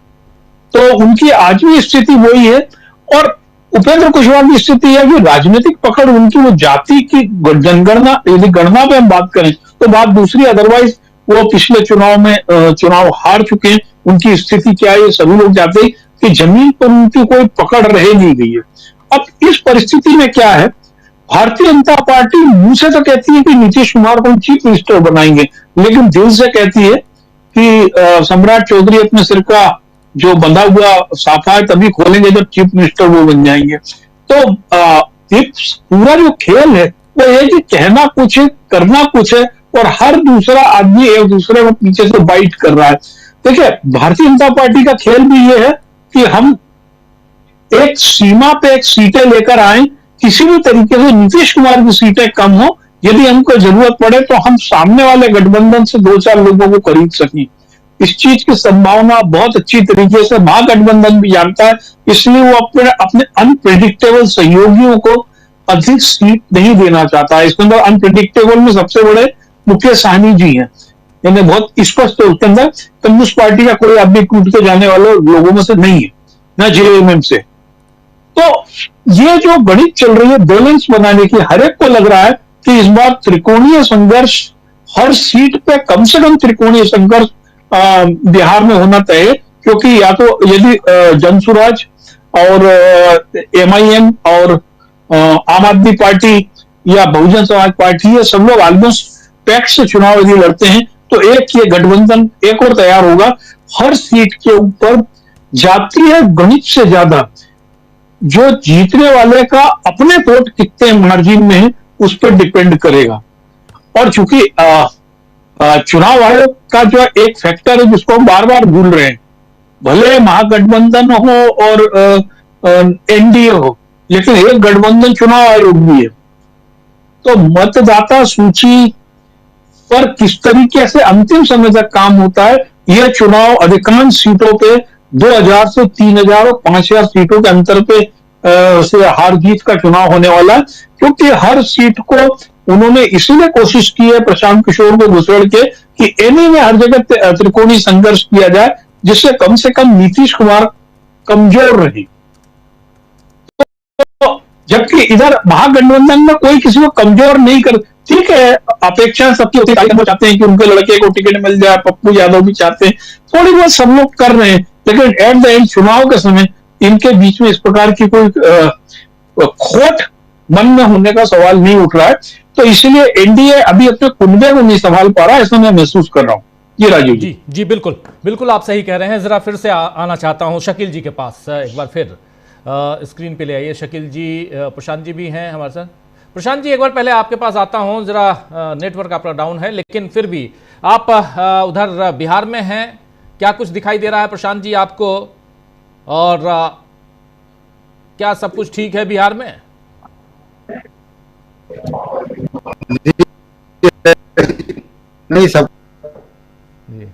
तो उनकी आज भी स्थिति वही है। और उपेंद्र कुशवाहा की स्थिति है कि राजनीतिक पकड़ उनकी वो जाति की जनगणना, यदि गणना पे हम बात करें तो बात दूसरी, अदरवाइज वो पिछले चुनाव हार चुके हैं। उनकी स्थिति क्या है ये सभी लोग जानते हैं कि जमीन पर उनकी कोई पकड़ रह नहीं गई है। अब इस परिस्थिति में क्या है, भारतीय जनता पार्टी मुंह से तो कहती है कि नीतीश कुमार को चीफ मिनिस्टर बनाएंगे, लेकिन दिल से कहती है कि सम्राट चौधरी अपने सिर का जो बंधा हुआ साफा है तभी खोलेंगे जब चीफ मिनिस्टर वो बन जाएंगे। तो ये पूरा जो खेल है वो ये कि कहना कुछ है, करना कुछ है और हर दूसरा आदमी एक दूसरे को पीछे से बाइट कर रहा है। देखिए, भारतीय जनता पार्टी का खेल भी ये है कि हम एक सीमा पे एक सीटें लेकर आए, किसी भी तरीके से नीतीश कुमार की सीटें कम हो, यदि हमको जरूरत पड़े तो हम सामने वाले गठबंधन से 2-4 लोगों को खरीद सकें। इस चीज की संभावना बहुत अच्छी तरीके से महागठबंधन भी जानता है, इसलिए वो अपने अनप्रेडिक्टेबल सहयोगियों को अधिक सीट नहीं देना चाहता है। इसके अंदर अनप्रेडिक्टेबल में सबसे बड़े मुकेश सहनी जी हैं, यानी बहुत स्पष्ट है। उसके अंदर कम्युनिस्ट पार्टी का कोई आदमी टूट के जाने वाले लोगों में से नहीं है, न जेएमएम से। तो ये जो गणित चल रही है बैलेंस बनाने की, हर एक को लग रहा है कि इस बार त्रिकोणीय संघर्ष, हर सीट पे कम से कम त्रिकोणीय संघर्ष बिहार में होना तय है। क्योंकि या तो यदि जनसुराज और एमआईएम और आम आदमी पार्टी या बहुजन समाज पार्टी, ये सब लोग ऑलमोस्ट पैक्ट से चुनाव यदि लड़ते हैं तो एक ये गठबंधन एक और तैयार होगा। हर सीट के ऊपर जातीय गणित से ज्यादा जो जीतने वाले का अपने वोट कितने मार्जिन में है उस पर डिपेंड करेगा। और चूंकि चुनाव आयोग का जो एक फैक्टर है जिसको हम बार बार भूल रहे हैं, भले महागठबंधन हो और एनडीए हो, लेकिन एक गठबंधन चुनाव आयोग भी है। तो मतदाता सूची पर किस तरीके से अंतिम समय तक काम होता है, यह चुनाव अधिकांश सीटों पे 2000 से 3000 और 5000 सीटों के अंतर पे से हार जीत का चुनाव होने वाला है। क्योंकि हर सीट को उन्होंने इसीलिए कोशिश की है प्रशांत किशोर को घुसेड़ के कि एनी में हर जगह त्रिकोणीय संघर्ष किया जाए, जिससे कम से कम नीतीश कुमार कमजोर रहे। तो जबकि इधर महागठबंधन में कोई किसी को कमजोर नहीं कर, ठीक है, अपेक्षा सबकी होती है, चाहते हैं कि उनके लड़के को टिकट मिल जाए, पप्पू यादव भी चाहते हैं, थोड़ी बहुत सब लोग कर रहे हैं, लेकिन एट द एंड चुनाव के समय इनके बीच में इस प्रकार की कोई खोट मन में होने का सवाल नहीं उठ रहा है। तो इसलिए एनडीए अभी अपने कुंबे को नहीं संभाल पा रहा, ऐसा मैं महसूस कर रहा हूं। जी राजीव जी। जी बिल्कुल बिल्कुल आप सही कह रहे हैं। जरा फिर से आना चाहता हूं शकील जी के पास, एक बार फिर स्क्रीन पे ले आइए शकील जी। प्रशांत जी भी हैं हमारे साथ। प्रशांत जी, एक बार पहले आपके पास आता हूं, जरा नेटवर्क आपका डाउन है, लेकिन फिर भी आप उधर बिहार में हैं, क्या कुछ दिखाई दे रहा है प्रशांत जी आपको, और क्या सब कुछ ठीक है बिहार में? नहीं सब जी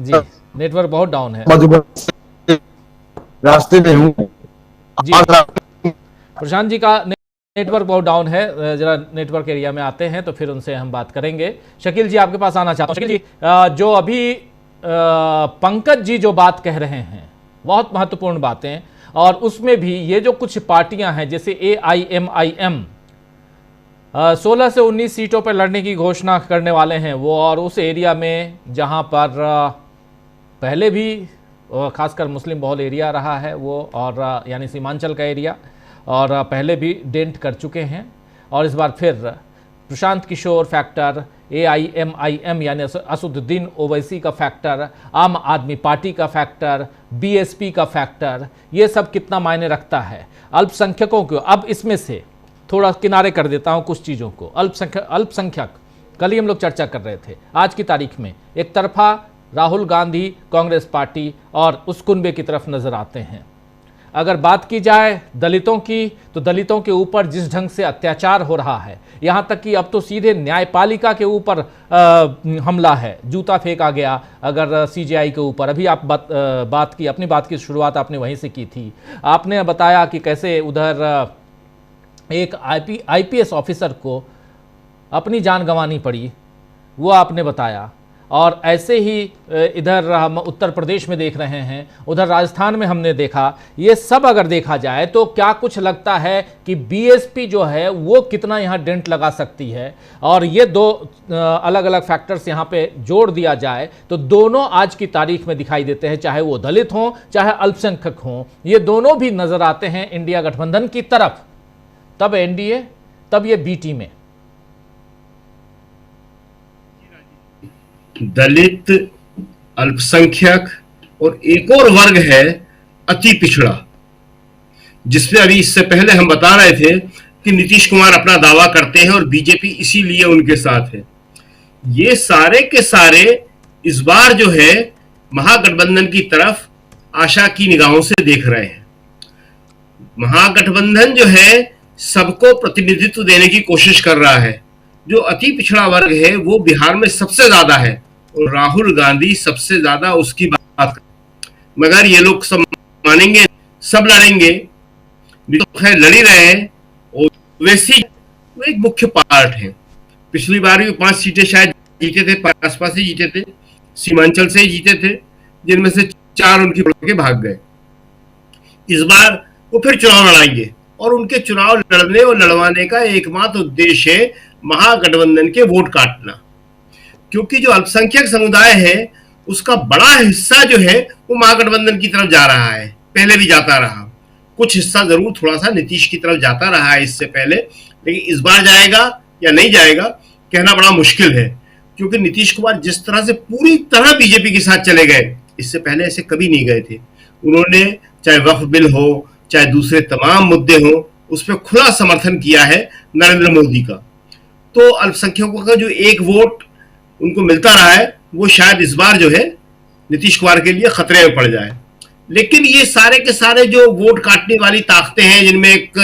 जी नेटवर्क बहुत डाउन है। रास्ते में हूँ जी। प्रशांत जी का नेटवर्क बहुत डाउन है, जरा नेटवर्क एरिया में आते हैं तो फिर उनसे हम बात करेंगे। शकील जी आपके पास आना चाहता हूँ। शकील जी, जो अभी पंकज जी जो बात कह रहे हैं बहुत महत्वपूर्ण बातें, और उसमें भी ये जो कुछ पार्टियां हैं जैसे AIMIM 16 से 19 सीटों पर लड़ने की घोषणा करने वाले हैं वो, और उस एरिया में जहां पर पहले भी खासकर मुस्लिम बहुल एरिया रहा है वो, और यानी सीमांचल का एरिया, और पहले भी डेंट कर चुके हैं, और इस बार फिर प्रशांत किशोर फैक्टर, AIMIM यानी असदुद्दीन ओवैसी का फैक्टर, आम आदमी पार्टी का फैक्टर, BSP का फैक्टर, ये सब कितना मायने रखता है अल्पसंख्यकों को। अब इसमें से थोड़ा किनारे कर देता हूं कुछ चीज़ों को। अल्पसंख्यक कल ही हम लोग चर्चा कर रहे थे, आज की तारीख में एक तरफा राहुल गांधी कांग्रेस पार्टी और उस कुनबे की तरफ नजर आते हैं। अगर बात की जाए दलितों की, तो दलितों के ऊपर जिस ढंग से अत्याचार हो रहा है, यहां तक कि अब तो सीधे न्यायपालिका के ऊपर हमला है, जूता फेंका गया अगर CJI के ऊपर। अभी आप बात की, अपनी बात की शुरुआत आपने वहीं से की थी। आपने बताया कि कैसे उधर एक IPS ऑफिसर को अपनी जान गंवानी पड़ी, वो आपने बताया। और ऐसे ही इधर हम उत्तर प्रदेश में देख रहे हैं, उधर राजस्थान में हमने देखा। ये सब अगर देखा जाए तो क्या कुछ लगता है कि BSP जो है वो कितना यहाँ डेंट लगा सकती है? और ये दो अलग अलग फैक्टर्स यहाँ पे जोड़ दिया जाए तो दोनों आज की तारीख में दिखाई देते हैं, चाहे वो दलित हों चाहे अल्पसंख्यक हों, ये दोनों भी नजर आते हैं इंडिया गठबंधन की तरफ। तब NDA, तब ये B टीमें। दलित, अल्पसंख्यक और एक और वर्ग है अति पिछड़ा, जिसमें अभी इससे पहले हम बता रहे थे कि नीतीश कुमार अपना दावा करते हैं और बीजेपी इसीलिए उनके साथ है। ये सारे के सारे इस बार जो है महागठबंधन की तरफ आशा की निगाहों से देख रहे हैं। महागठबंधन जो है सबको प्रतिनिधित्व देने की कोशिश कर रहा है। जो अति पिछड़ा वर्ग है वो बिहार में सबसे ज्यादा है और राहुल गांधी सबसे ज्यादा उसकी बात कर, मगर ये लोग सब मानेंगे, सब लड़ेंगे, तो खैर लड़ ही रहे हैं। और वैसे वो एक मुख्य पार्ट है। पिछली बार भी 5 सीटें शायद जीते थे, आसपास ही जीते थे, सीमांचल से ही जीते थे, जिनमें से 4 उनकी के भाग गए। इस बार वो फिर चुनाव लड़ाएंगे और उनके चुनाव लड़ने और लड़वाने का एकमात्र उद्देश्य है महागठबंधन के वोट काटना। क्योंकि जो अल्पसंख्यक समुदाय है उसका बड़ा हिस्सा जो है वो महागठबंधन की तरफ जा रहा है, पहले भी जाता रहा। कुछ हिस्सा जरूर थोड़ा सा नीतीश की तरफ जाता रहा है इससे पहले, लेकिन इस बार जाएगा या नहीं जाएगा कहना बड़ा मुश्किल है। क्योंकि नीतीश कुमार जिस तरह से पूरी तरह बीजेपी के साथ चले गए, इससे पहले ऐसे कभी नहीं गए थे। उन्होंने चाहे वक्फ बिल हो चाहे दूसरे तमाम मुद्दे हो, उस पर खुला समर्थन किया है नरेंद्र मोदी का। तो अल्पसंख्यकों का जो एक वोट उनको मिलता रहा है वो शायद इस बार जो है नीतीश कुमार के लिए खतरे में पड़ जाए। लेकिन ये सारे के सारे जो वोट काटने वाली ताकतें हैं, जिनमें एक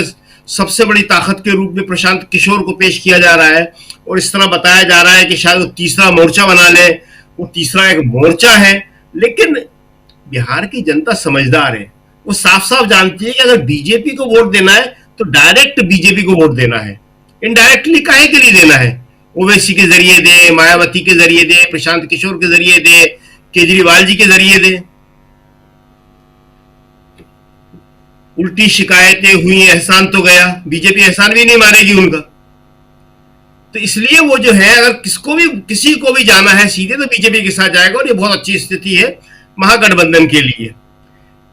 सबसे बड़ी ताकत के रूप में प्रशांत किशोर को पेश किया जा रहा है और इस तरह बताया जा रहा है कि शायद वो तीसरा मोर्चा बना ले। वो तीसरा एक मोर्चा है, लेकिन बिहार की जनता समझदार है, वो साफ साफ जानती है कि अगर बीजेपी को वोट देना है तो डायरेक्ट बीजेपी को वोट देना है, इनडायरेक्टली काहे के लिए देना है? ओवैसी के जरिए दे, मायावती के जरिए दे, प्रशांत किशोर के जरिए दे, केजरीवाल जी के जरिए दे। उल्टी शिकायतें हुई, एहसान तो गया, बीजेपी एहसान भी नहीं मारेगी उनका। तो इसलिए वो जो है अगर किसी को भी जाना है सीधे तो बीजेपी के साथ जाएगा और ये बहुत अच्छी स्थिति है महागठबंधन के लिए।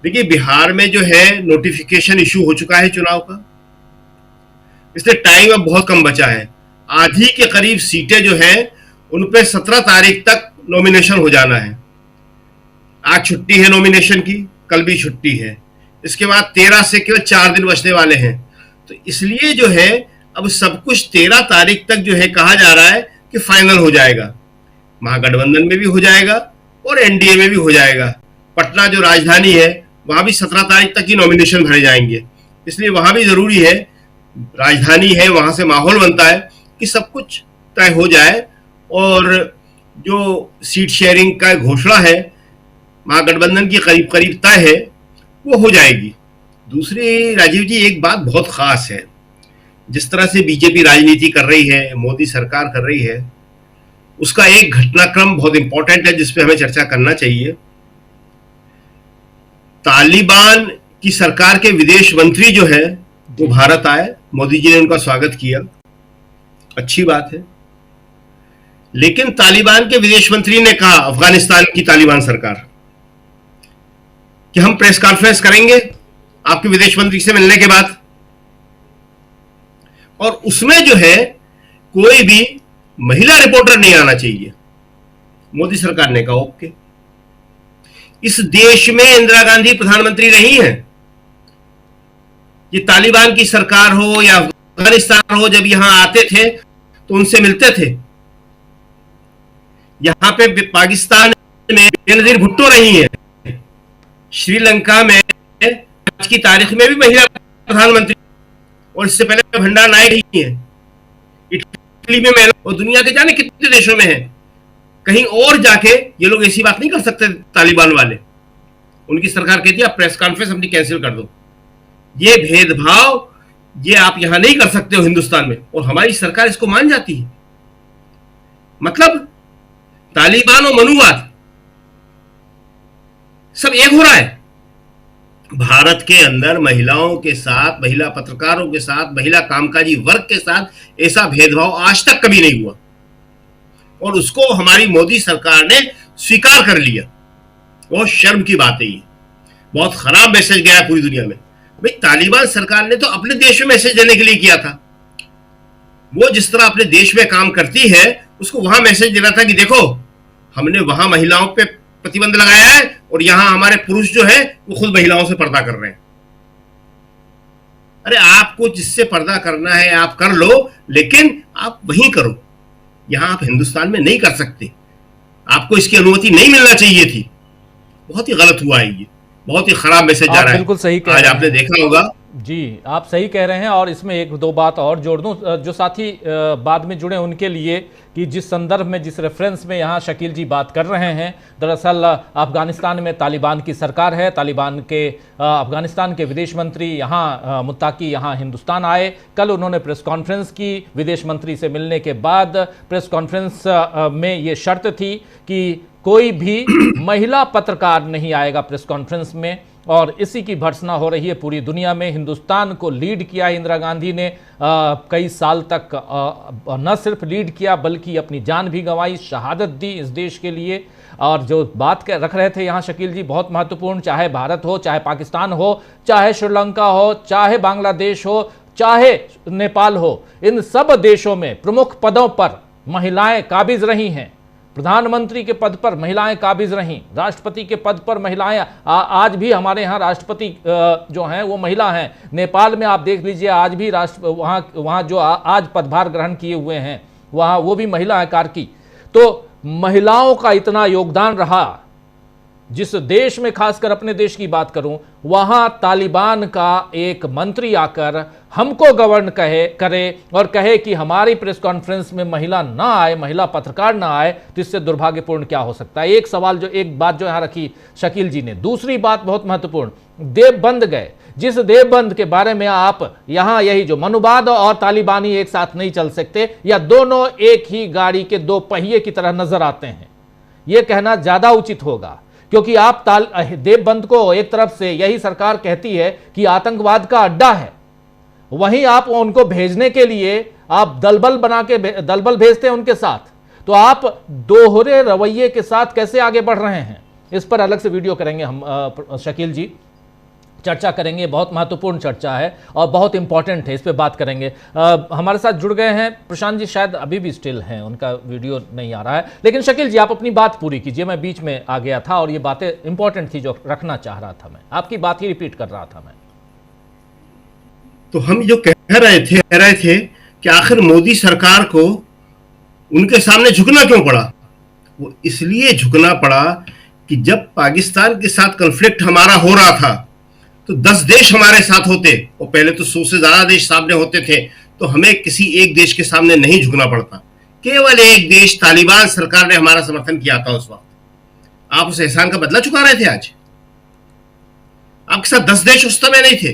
देखिए बिहार में जो है नोटिफिकेशन इशू हो चुका है चुनाव का, इसलिए टाइम अब बहुत कम बचा है। आधी के करीब सीटें जो है उन पे 17 तारीख तक नॉमिनेशन हो जाना है। आज छुट्टी है नॉमिनेशन की, कल भी छुट्टी है, इसके बाद 13 से केवल 4 दिन बचने वाले हैं। तो इसलिए जो है अब सब कुछ 13 तारीख तक जो है कहा जा रहा है कि फाइनल हो जाएगा। महागठबंधन में भी हो जाएगा और एनडीए में भी हो जाएगा। पटना जो राजधानी है वहां भी 17 तारीख तक ही नॉमिनेशन भरे जाएंगे, इसलिए वहां भी जरूरी है, राजधानी है, वहां से माहौल बनता है कि सब कुछ तय हो जाए और जो सीट शेयरिंग का घोषणा है महागठबंधन की करीब करीब तय है वो हो जाएगी। दूसरी राजीव जी एक बात बहुत खास है, जिस तरह से बीजेपी राजनीति कर रही है, मोदी सरकार कर रही है, उसका एक घटनाक्रम बहुत इंपॉर्टेंट है जिस पे हमें चर्चा करना चाहिए। तालिबान की सरकार के विदेश मंत्री जो है वो भारत आए, मोदी जी ने उनका स्वागत किया, अच्छी बात है। लेकिन तालिबान के विदेश मंत्री ने कहा, अफगानिस्तान की तालिबान सरकार, कि हम प्रेस कॉन्फ्रेंस करेंगे आपके विदेश मंत्री से मिलने के बाद। और उसमें जो है कोई भी महिला रिपोर्टर नहीं आना चाहिए। मोदी सरकार ने कहा ओके। इस देश में इंदिरा गांधी प्रधानमंत्री रही हैं। ये तालिबान की सरकार हो या अफगानिस्तान हो, जब यहां आते थे तो उनसे मिलते थे। यहां पे पाकिस्तान में बेनजीर भुट्टो रही है, श्रीलंका में आज की तारीख में भी महिला प्रधानमंत्री, और इससे पहले भंडार नायक रही है, इटली में महिला, और दुनिया के जाने कितने देशों में है। कहीं और जाके ये लोग ऐसी बात नहीं कर सकते। तालिबान वाले, उनकी सरकार कहती है आप प्रेस कॉन्फ्रेंस अपनी कैंसिल कर दो। ये भेदभाव ये आप यहां नहीं कर सकते हो हिंदुस्तान में, और हमारी सरकार इसको मान जाती है। मतलब तालिबान और मनुवाद सब एक हो रहा है। भारत के अंदर महिलाओं के साथ, महिला पत्रकारों के साथ, महिला कामकाजी वर्ग के साथ ऐसा भेदभाव आज तक कभी नहीं हुआ, और उसको हमारी मोदी सरकार ने स्वीकार कर लिया। बहुत शर्म की बात है ये, बहुत खराब मैसेज गया पूरी दुनिया में। भाई तालिबान सरकार ने तो अपने देश में मैसेज देने के लिए किया था। वो जिस तरह अपने देश में काम करती है उसको वहां मैसेज देना था कि देखो हमने वहां महिलाओं पे प्रतिबंध लगाया है, और यहां हमारे पुरुष जो है वो खुद महिलाओं से पर्दा कर रहे हैं। अरे आपको जिससे पर्दा करना है आप कर लो, लेकिन आप वहीं करो, यहां आप हिंदुस्तान में नहीं कर सकते। आपको इसकी अनुमति नहीं मिलना चाहिए थी। बहुत ही गलत हुआ है ये, बहुत ही खराब मैसेज जा रहा है। बिल्कुल सही कह आज रहे हैं। आपने देखा होगा। जी आप सही कह रहे हैं, और इसमें एक दो बात और जोड़ दूं जो साथी बाद में जुड़े उनके लिए, कि जिस संदर्भ में, जिस रेफरेंस में यहाँ शकील जी बात कर रहे हैं, दरअसल अफगानिस्तान में तालिबान की सरकार है। तालिबान के अफगानिस्तान के विदेश मंत्री यहाँ मुत्ताकी यहाँ हिंदुस्तान आए। कल उन्होंने प्रेस कॉन्फ्रेंस की, विदेश मंत्री से मिलने के बाद प्रेस कॉन्फ्रेंस में ये शर्त थी कि कोई भी महिला पत्रकार नहीं आएगा प्रेस कॉन्फ्रेंस में, और इसी की भर्त्सना हो रही है पूरी दुनिया में। हिंदुस्तान को लीड किया इंदिरा गांधी ने कई साल तक, न सिर्फ लीड किया बल्कि अपनी जान भी गंवाई, शहादत दी इस देश के लिए। और जो बात रख रहे थे यहाँ शकील जी बहुत महत्वपूर्ण, चाहे भारत हो, चाहे पाकिस्तान हो, चाहे श्रीलंका हो, चाहे बांग्लादेश हो, चाहे नेपाल हो, इन सब देशों में प्रमुख पदों पर महिलाएं काबिज रही हैं। प्रधानमंत्री के पद पर महिलाएं काबिज रहीं, राष्ट्रपति के पद पर महिलाएं, आज भी हमारे यहाँ राष्ट्रपति जो हैं वो महिला हैं। नेपाल में आप देख लीजिए, आज भी वहाँ जो आज पदभार ग्रहण किए हुए हैं वहाँ वो भी महिला है कार्की। तो महिलाओं का इतना योगदान रहा। जिस देश में, खासकर अपने देश की बात करूं, वहां तालिबान का एक मंत्री आकर हमको गवर्न करे और कहे कि हमारी प्रेस कॉन्फ्रेंस में महिला ना आए, महिला पत्रकार ना आए, तो इससे दुर्भाग्यपूर्ण क्या हो सकता है। एक बात जो यहां रखी शकील जी ने। दूसरी बात बहुत महत्वपूर्ण, देवबंद गए, जिस देवबंद के बारे में आप यहां, यही जो मनुवाद और तालिबानी एक साथ नहीं चल सकते, या दोनों एक ही गाड़ी के दो पहिए की तरह नजर आते हैं, यह कहना ज्यादा उचित होगा। क्योंकि आप देवबंद को एक तरफ से यही सरकार कहती है कि आतंकवाद का अड्डा है, वहीं आप उनको भेजने के लिए आप दलबल भेजते हैं उनके साथ, तो आप दोहरे रवैये के साथ कैसे आगे बढ़ रहे हैं, इस पर अलग से वीडियो करेंगे हम शकील जी, चर्चा करेंगे। बहुत महत्वपूर्ण चर्चा है और बहुत इंपॉर्टेंट है, इस पे बात करेंगे। हमारे साथ जुड़ गए हैं प्रशांत जी, शायद अभी भी स्टिल हैं, उनका वीडियो नहीं आ रहा है। लेकिन शकील जी आप अपनी बात पूरी कीजिए, मैं बीच में आ गया था और ये बातें इंपॉर्टेंट थी जो रखना चाह रहा था, मैं आपकी बात ही रिपीट कर रहा था। मैं तो हम जो कह रहे थे कि आखिर मोदी सरकार को उनके सामने झुकना क्यों पड़ा। वो इसलिए झुकना पड़ा कि जब पाकिस्तान के साथ कॉन्फ्लिक्ट हमारा हो रहा था तो 10 देश हमारे साथ होते, और पहले तो 100 से ज्यादा देश सामने होते थे, तो हमें किसी एक देश के सामने नहीं झुकना पड़ता। केवल एक देश तालिबान सरकार ने हमारा समर्थन किया था उस वक्त। आप उस एहसान का बदला चुका रहे थे। आज आपके साथ 10 देश उस समय नहीं थे,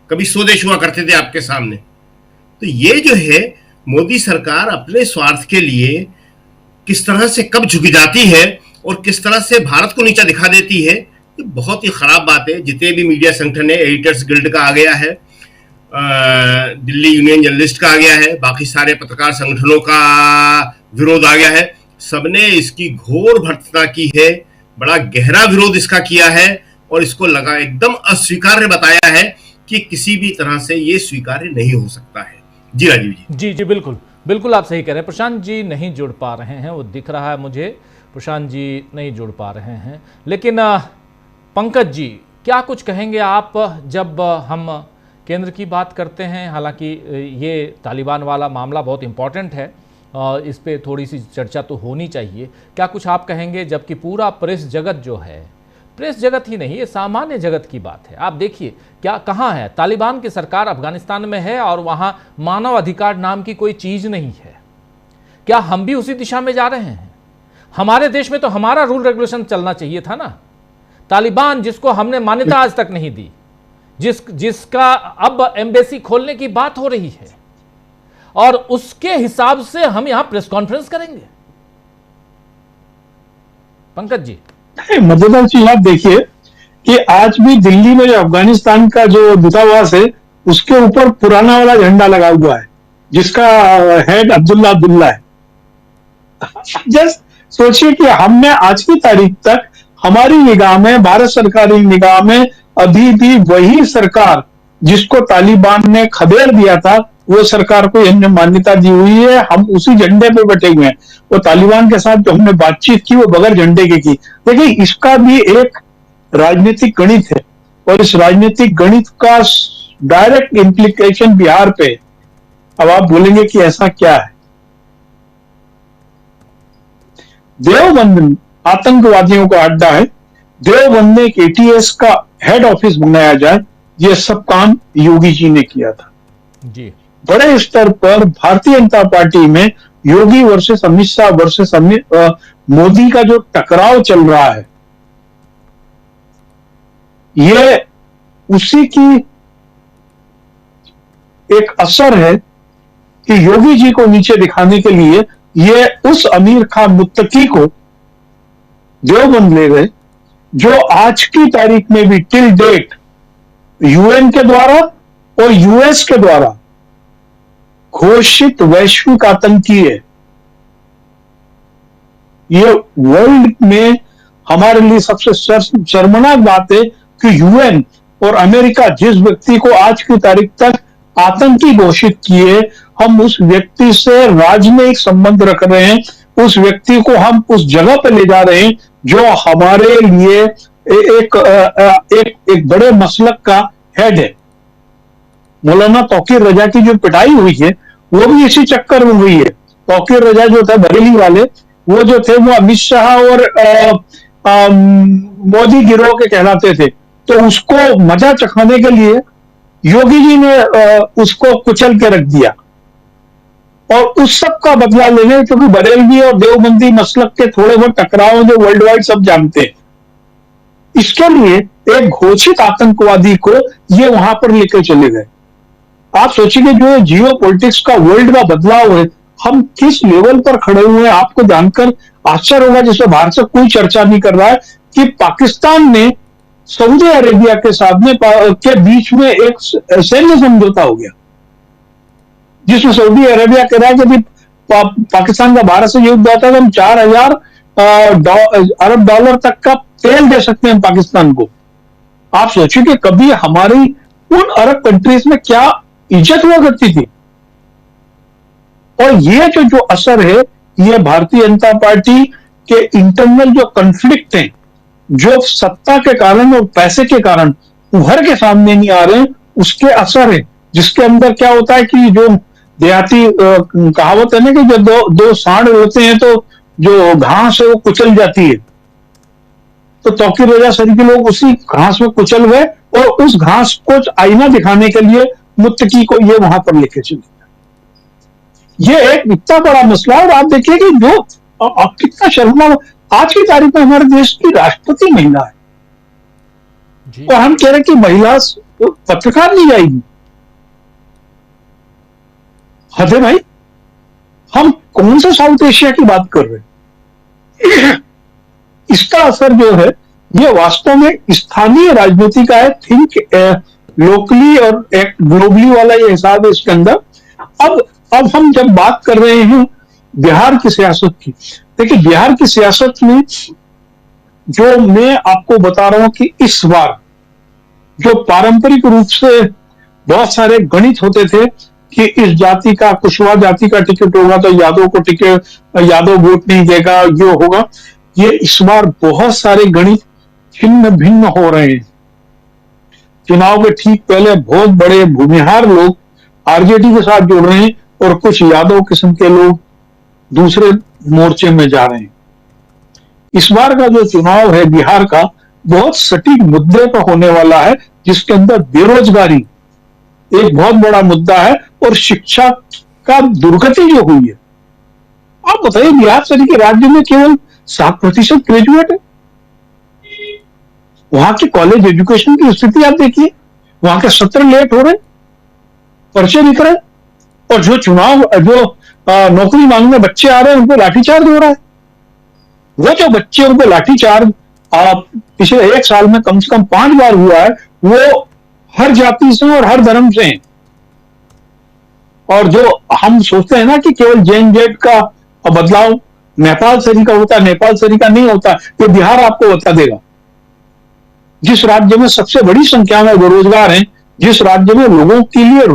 कभी 100 देश हुआ करते थे आपके सामने। तो ये जो है मोदी सरकार अपने स्वार्थ के लिए किस तरह से कब झुक जाती है और किस तरह से भारत को नीचा दिखा देती है, ये बहुत ही खराब बात है। जितने भी मीडिया संगठन है, एडिटर्स गिल्ड का आ गया है, दिल्ली यूनियन जर्नलिस्ट का आ गया है, बाकी सारे पत्रकार संगठनों का विरोध आ गया है, सबने इसकी घोर भर्त्सना की है, बड़ा गहरा विरोध इसका किया है और इसको लगा एकदम अस्वीकार्य बताया है कि किसी भी तरह से ये स्वीकार्य नहीं हो सकता है। जी राजीव जी। जी बिल्कुल। बिल्कुल आप सही कह रहे हैं। प्रशांत जी नहीं जुड़ पा रहे हैं, वो दिख रहा है मुझे, प्रशांत जी नहीं जुड़ पा रहे हैं। लेकिन पंकज जी, क्या कुछ कहेंगे आप जब हम केंद्र की बात करते हैं? हालांकि ये तालिबान वाला मामला बहुत इम्पॉर्टेंट है, इस पे थोड़ी सी चर्चा तो होनी चाहिए। क्या कुछ आप कहेंगे, जबकि पूरा प्रेस जगत जो है, प्रेस जगत ही नहीं, ये सामान्य जगत की बात है। आप देखिए क्या कहाँ है, तालिबान की सरकार अफगानिस्तान में है और वहाँ मानव अधिकार नाम की कोई चीज़ नहीं है। क्या हम भी उसी दिशा में जा रहे हैं? हमारे देश में तो हमारा रूल चलना चाहिए था ना। तालिबान जिसको हमने मान्यता आज तक नहीं दी, जिसका अब एम्बेसी खोलने की बात हो रही है, और उसके हिसाब से हम यहां प्रेस कॉन्फ्रेंस करेंगे। पंकज जी, मजेदार चीज आप देखिए कि आज भी दिल्ली में जो अफगानिस्तान का जो दूतावास है उसके ऊपर पुराना वाला झंडा लगा हुआ है, जिसका हेड अब्दुल्ला है। जस्ट सोचिए कि हमने आज की तारीख तक हमारी निगाह में, भारत सरकार की निगाह में, अभी भी वही सरकार जिसको तालिबान ने खदेड़ दिया था, वो सरकार को हमने मान्यता दी हुई है। हम उसी झंडे पे बैठे हुए हैं। वो तालिबान के साथ जो हमने बातचीत की वो बगैर झंडे की। देखिए, इसका भी एक राजनीतिक गणित है, और इस राजनीतिक गणित का डायरेक्ट इम्प्लीकेशन बिहार पे। अब आप बोलेंगे कि ऐसा क्या है? देवबंद आतंकवादियों का अड्डा है, देवबंद में एक एटीएस का हेड ऑफिस बनाया जाए, ये सब काम योगी जी ने किया था जी। बड़े स्तर पर भारतीय जनता पार्टी में योगी वर्सेस अमित शाह वर्सेस मोदी का जो टकराव चल रहा है, ये उसी की एक असर है कि योगी जी को नीचे दिखाने के लिए ये उस अमीर खान मुत्तकी को देवबंद ले गए, जो आज की तारीख में भी टिल डेट यूएन के द्वारा और यूएस के द्वारा घोषित वैश्विक आतंकी है। ये वर्ल्ड में हमारे लिए सबसे शर्मनाक बात है कि यूएन और अमेरिका जिस व्यक्ति को आज की तारीख तक आतंकी घोषित किए, हम उस व्यक्ति से राजनयिक संबंध रख रहे हैं, उस व्यक्ति को हम उस जगह पर ले जा रहे हैं जो हमारे लिए एक बड़े मसलक का हेड है। मौलाना तौकीर रजा की जो पिटाई हुई है वो भी इसी चक्कर में हुई है। तौकीर रजा जो थे बरेली वाले, वो जो थे वो अमित शाह और मोदी गिरोह के कहलाते थे, तो उसको मजा चखाने के लिए योगी जी ने उसको कुचल के रख दिया, और उस सब का बदला लेने, क्योंकि बरेलवी और देवबंदी मसलक के थोड़े बहुत टकराव जो वर्ल्ड वाइड सब जानते हैं, इसके लिए एक घोषित आतंकवादी को ये वहां पर लेकर चले गए। आप सोचिए जो जियो पॉलिटिक्स का वर्ल्ड का बदलाव है, हम किस लेवल पर खड़े हुए हैं, आपको जानकर आश्चर्य होगा, जिसमें भारत से कोई चर्चा नहीं कर रहा है, कि पाकिस्तान ने सऊदी अरेबिया के साथ में के बीच में एक सैन्य समझौता हो गया, जिसमें सऊदी अरेबिया कह रहा है कि पाकिस्तान का भारत से युद्ध होता है तो हम 4,000 अरब डॉलर तक का तेल दे सकते हैं पाकिस्तान को। आप सोचिए कि कभी हमारी उन अरब कंट्रीज में क्या इज्जत हुआ करती थी। और ये जो असर है, ये भारतीय जनता पार्टी के इंटरनल जो कॉन्फ्लिक्ट हैं, जो सत्ता के कारण और पैसे के कारण उभर के सामने नहीं आ रहे हैं, उसके असर है। जिसके अंदर क्या होता है कि जो देहाती कहावत है ना कि जब दो सांड होते हैं तो जो घास है वो कुचल जाती है, तो तौकीर रजा सरी के लोग उसी घास में कुचल गए, और उस घास को आईना दिखाने के लिए मुत्तकी को ये वहां पर लेके चले गए। ये एक इतना बड़ा मसला है। और आप देखिए कि जो कितना शर्मनाक, आज की तारीख में हमारे देश की राष्ट्रपति महिला है, और हम कह रहे हैं कि महिला पत्रकार नहीं जाएगी। हद है भाई, हम कौन से साउथ एशिया की बात कर रहे हैं? इसका असर जो है ये वास्तव में स्थानीय राजनीति का है। थिंक लोकली और एक्ट ग्लोबली वाला ये हिसाब है इसके अंदर। अब हम जब बात कर रहे हैं बिहार की सियासत की, देखिए बिहार की सियासत में जो मैं आपको बता रहा हूं कि इस बार जो पारंपरिक रूप से बहुत सारे गणित होते थे कि इस जाति का, कुशवाहा जाति का टिकट होगा तो यादव को टिकट, यादव वोट नहीं देगा, ये होगा। ये इस बार बहुत सारे गणित छिन्न भिन्न हो रहे हैं। चुनाव के ठीक पहले बहुत बड़े भूमिहार लोग आरजेडी के साथ जुड़ रहे हैं और कुछ यादव किस्म के लोग दूसरे मोर्चे में जा रहे हैं। इस बार का जो चुनाव है बिहार का, बहुत सटीक मुद्दे पर होने वाला है, जिसके अंदर बेरोजगारी एक बहुत बड़ा मुद्दा है और शिक्षा का दुर्गति जो हुई है। आप बताइए, बिहार शरीफ के राज्य में केवल 7% ग्रेजुएट है। वहां के कॉलेज एजुकेशन की स्थिति आप देखिए, वहां के सत्र लेट हो रहे, पर्चे लिख रहे, और जो नौकरी मांगने बच्चे आ रहे हैं उनको लाठीचार्ज हो रहा है। वो जो बच्चे, उनको लाठीचार्ज पिछले 1 साल में कम से कम 5 बार हुआ है, वो हर जाति से और हर धर्म से हैं। और जो हम सोचते हैं ना कि केवल जेएनजेड का बदलाव नेपाल सरी का होता है, नेपाल सरी का नहीं होता, ये बिहार आपको बता देगा। जिस राज्य में सबसे बड़ी संख्या में बेरोजगार हैं, जिस राज्य में लोगों के लिए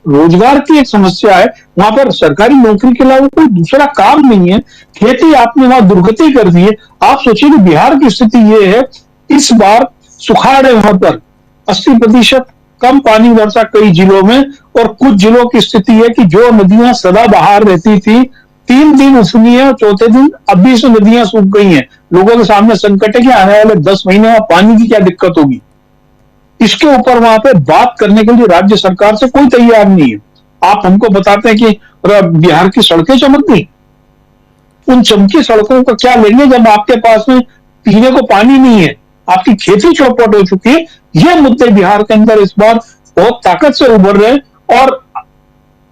रोजगार की एक समस्या है, वहां पर सरकारी नौकरी के अलावा कोई दूसरा काम नहीं है। खेती आपने वहां दुर्गति कर दी है। आप सोचिए कि बिहार की स्थिति ये है, इस बार सुखाड़ है वहां पर, 80% कम पानी वर्षा कई जिलों में, और कुछ जिलों की स्थिति है कि जो नदियां सदा बहार रहती थी, 3 दिन उफनी है और चौथे दिन अभी से नदियां सूख गई हैं। लोगों के सामने संकट है कि आने वाले 10 महीने में पानी की क्या दिक्कत होगी। इसके ऊपर वहां पे बात करने के लिए राज्य सरकार से कोई तैयार नहीं है। आप हमको बताते हैं कि बिहार की सड़कें चमक गई। उन चमकी सड़कों का क्या लेंगे जब आपके पास में पीने को पानी नहीं है, आपकी खेती चौपट हो चुकी है। ये मुद्दे बिहार के अंदर इस बार बहुत ताकत से उभर रहे हैं और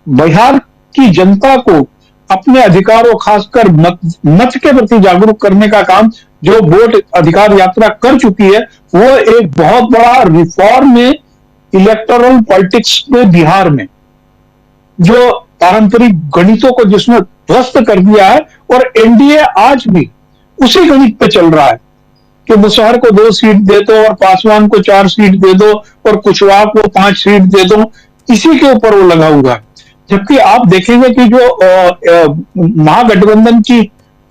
बिहार की जनता को अपने अधिकारों, खासकर मत के प्रति जागरूक करने का काम जो वोट अधिकार यात्रा कर चुकी है, वो एक बहुत बड़ा रिफॉर्म है इलेक्टोरल पॉलिटिक्स में बिहार में, जो पारंपरिक गणितों को जिसने ध्वस्त कर दिया है। और एनडीए आज भी उसी गणित पे चल रहा है कि मुशहर को 2 सीट दे दो और पासवान को 4 सीट दे दो और कुशवाहा को 5 सीट दे दो, इसी के ऊपर वो लगा हुआ है। जबकि आप देखेंगे कि जो महागठबंधन की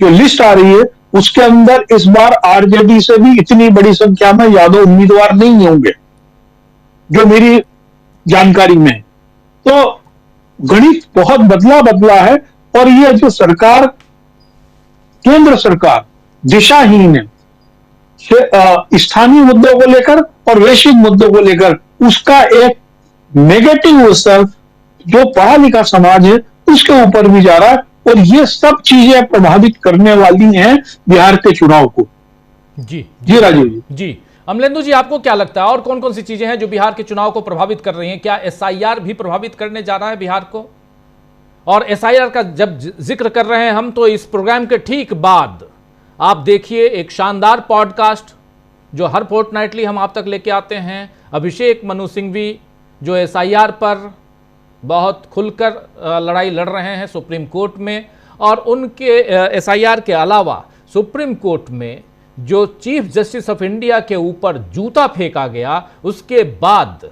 जो लिस्ट आ रही है, उसके अंदर इस बार आरजेडी से भी इतनी बड़ी संख्या में यादव उम्मीदवार नहीं होंगे, जो मेरी जानकारी में। तो गणित बहुत बदला है और ये जो सरकार, केंद्र सरकार दिशाहीन है स्थानीय मुद्दों को लेकर और वैश्विक मुद्दों को लेकर, उसका एक नेगेटिव असर जो पढ़ा लिखा समाज है उसके ऊपर भी जा रहा है। और ये सब चीजें प्रभावित करने वाली हैं बिहार के चुनाव को। जी राजीव जी। अमलेंदु जी, आपको क्या लगता है और कौन कौन सी चीजें हैं जो बिहार के चुनाव को प्रभावित कर रही हैं? क्या एसआईआर भी प्रभावित करने जा रहा है बिहार को? और एसआईआर का जब जिक्र कर रहे हैं हम, तो इस प्रोग्राम के ठीक बाद आप देखिए एक शानदार पॉडकास्ट जो हर फोर्टनाइटली हम आप तक लेके आते हैं, अभिषेक मनु सिंघवी, जो एसआईआर पर बहुत खुलकर लड़ाई लड़ रहे हैं सुप्रीम कोर्ट में। और उनके एसआईआर के अलावा सुप्रीम कोर्ट में जो चीफ जस्टिस ऑफ इंडिया के ऊपर जूता फेंका गया, उसके बाद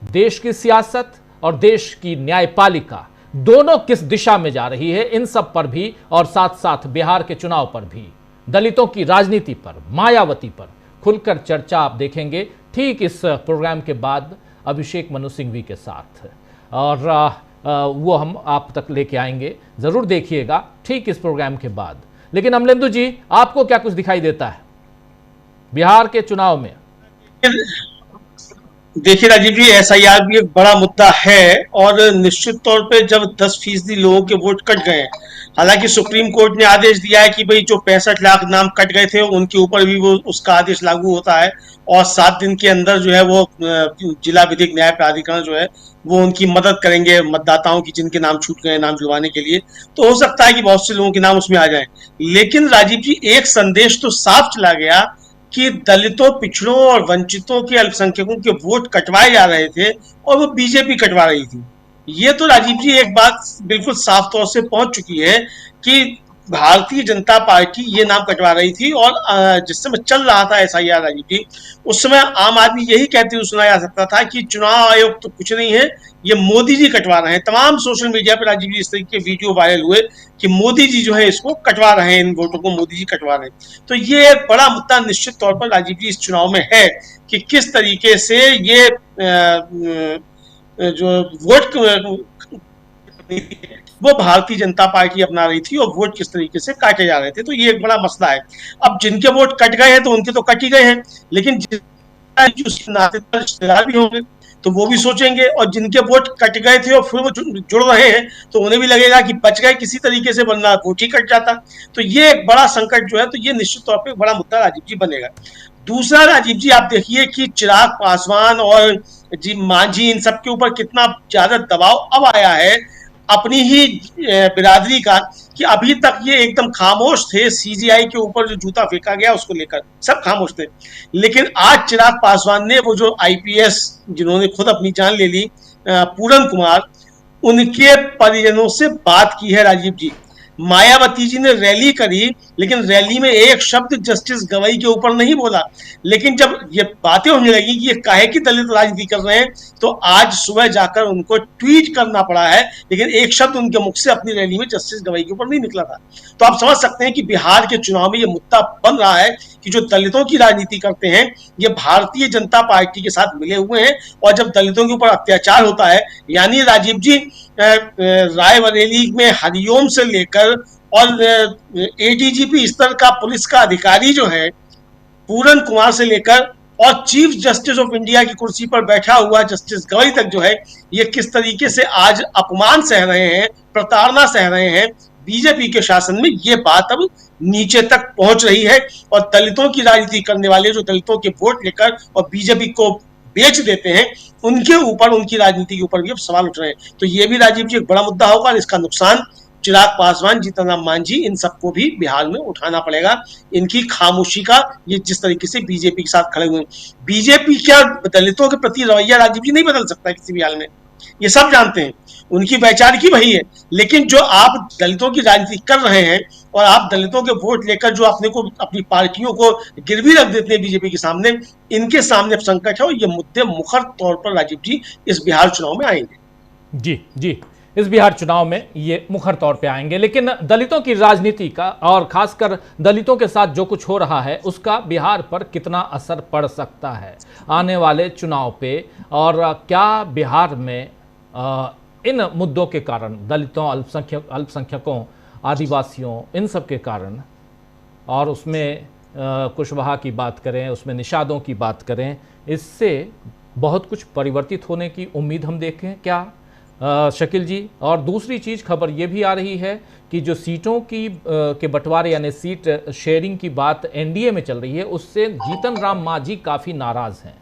देश की सियासत और देश की न्यायपालिका दोनों किस दिशा में जा रही है, इन सब पर भी, और साथ साथ बिहार के चुनाव पर भी, दलितों की राजनीति पर, मायावती पर खुलकर चर्चा आप देखेंगे ठीक इस प्रोग्राम के बाद अभिषेक मनु सिंघवी के साथ। और वो हम आप तक लेके आएंगे, जरूर देखिएगा ठीक इस प्रोग्राम के बाद। लेकिन अमलेंदु जी, आपको क्या कुछ दिखाई देता है बिहार के चुनाव में? देखिए राजीव जी, एसआईआर भी एक बड़ा मुद्दा है और निश्चित तौर पे जब 10% लोगों के वोट कट गए, हालांकि सुप्रीम कोर्ट ने आदेश दिया है कि भाई जो 65 लाख नाम कट गए थे उनके ऊपर भी वो उसका आदेश लागू होता है और 7 दिन के अंदर जो है वो जिला विधिक न्याय प्राधिकरण जो है वो उनकी मदद करेंगे मतदाताओं की जिनके नाम छूट गए नाम जुड़वाने के लिए। तो हो सकता है कि बहुत से लोगों के नाम उसमें आ जाए। लेकिन राजीव जी, एक संदेश तो साफ चला गया कि दलितों, पिछड़ों और वंचितों के, अल्पसंख्यकों के वोट कटवाए जा रहे थे और वो बीजेपी कटवा रही थी। ये तो राजीव जी एक बात बिल्कुल साफ तौर से पहुंच चुकी है कि भारतीय जनता पार्टी ये नाम कटवा रही थी, और जिस समय चल रहा था SIR राजीव जी, उस समय आम आदमी यही कहते हुए सुना जा सकता था कि चुनाव आयोग तो कुछ नहीं है, ये मोदी जी कटवा रहे हैं। तमाम सोशल मीडिया पर राजीव जी इस तरीके के वीडियो वायरल हुए कि मोदी जी जो है इसको कटवा रहे हैं, इन वोटों को मोदी जी कटवा रहे हैं। तो ये एक बड़ा मुद्दा निश्चित तौर पर राजीव जी इस चुनाव में है कि किस तरीके से ये जो वोट वो भारतीय जनता पार्टी अपना रही थी और वोट किस तरीके से काटे जा रहे थे। तो ये एक बड़ा मसला है। अब जिनके वोट कट गए हैं तो उनके तो कट ही गए हैं, लेकिन नातेदार रिश्तेदार भी होंगे तो वो भी सोचेंगे, और जिनके वोट कट गए थे और फिर वो जुड़ रहे हैं तो उन्हें भी लगेगा कि बच गए किसी तरीके से, वरना वोट ही कट जाता। तो ये एक बड़ा संकट जो है, तो ये निश्चित तौर पर बड़ा मुद्दा राजीव जी बनेगा। दूसरा राजीव जी, आप देखिए कि चिराग पासवान और जी मांझी इन सब के ऊपर कितना ज्यादा दबाव अब आया है अपनी ही बिरादरी का, कि अभी तक ये एकदम खामोश थे। CGI के ऊपर जो जूता फेंका गया उसको लेकर सब खामोश थे, लेकिन आज चिराग पासवान ने वो जो IPS जिन्होंने खुद अपनी जान ले ली, पूरन कुमार, उनके परिजनों से बात की है राजीव जी। मायावती जी ने रैली करी, लेकिन रैली में एक शब्द जस्टिस गवई के ऊपर नहीं बोला। लेकिन जब ये बातें होने लगी कि ये काहे की दलित राजनीति कर रहे हैं, तो आज सुबह जाकर उनको ट्वीट करना पड़ा है, लेकिन एक शब्द उनके मुख से अपनी रैली में जस्टिस गवई के ऊपर नहीं निकला था। तो आप समझ सकते हैं कि बिहार के चुनाव में ये मुद्दा बन रहा है कि जो दलितों की राजनीति करते हैं ये भारतीय जनता पार्टी के साथ मिले हुए हैं, और जब दलितों के ऊपर अत्याचार होता है, यानी राजीव जी रायबरेली में हरिओम से लेकर और ADGP स्तर का पुलिस का अधिकारी जो है पूरन कुमार से लेकर और चीफ जस्टिस ऑफ इंडिया की कुर्सी पर बैठा हुआ जस्टिस गवई तक जो है, ये किस तरीके से आज अपमान सह रहे हैं, प्रताड़ना सह रहे हैं बीजेपी के शासन में। ये बात अब नीचे तक पहुंच रही है, और दलितों की राजनीति करने वाले जो दलितों के वोट लेकर और बीजेपी को बेच देते हैं, उनके ऊपर, उनकी राजनीति के ऊपर भी अब सवाल उठ रहे हैं। तो ये भी राजीव जी एक बड़ा मुद्दा होगा, और इसका नुकसान चिराग पासवान, जीतन राम मांझी, इन सबको भी बिहार में उठाना पड़ेगा। इनकी खामोशी का, ये जिस तरीके से बीजेपी के साथ खड़े हुए हैं, बीजेपी क्या दलितों के प्रति रवैया राजीव जी नहीं बदल सकता है किसी भी हाल में, ये सब जानते हैं, उनकी वैचारिकी वही है। लेकिन जो आप दलितों की राजनीति कर रहे हैं और आप दलितों के वोट लेकर जो अपने को, अपनी पार्टियों को गिरवी रख देते हैं बीजेपी के सामने, इनके सामने अब संकट है, और ये मुद्दे मुखर तौर पर राजीव जी इस बिहार चुनाव में आएंगे। जी जी, इस बिहार चुनाव में ये मुखर तौर पे आएंगे। लेकिन दलितों की राजनीति का और खासकर दलितों के साथ जो कुछ हो रहा है उसका बिहार पर कितना असर पड़ सकता है आने वाले चुनाव पे, और क्या बिहार में इन मुद्दों के कारण, दलितों, अल्पसंख्यकों, आदिवासियों, इन सब के कारण, और उसमें कुशवाहा की बात करें, उसमें निषादों की बात करें, इससे बहुत कुछ परिवर्तित होने की उम्मीद हम देखें क्या शकील जी? और दूसरी चीज़, खबर ये भी आ रही है कि जो सीटों की के बंटवारे यानी सीट शेयरिंग की बात NDA में चल रही है, उससे जीतन राम मांझी काफ़ी नाराज़ हैं।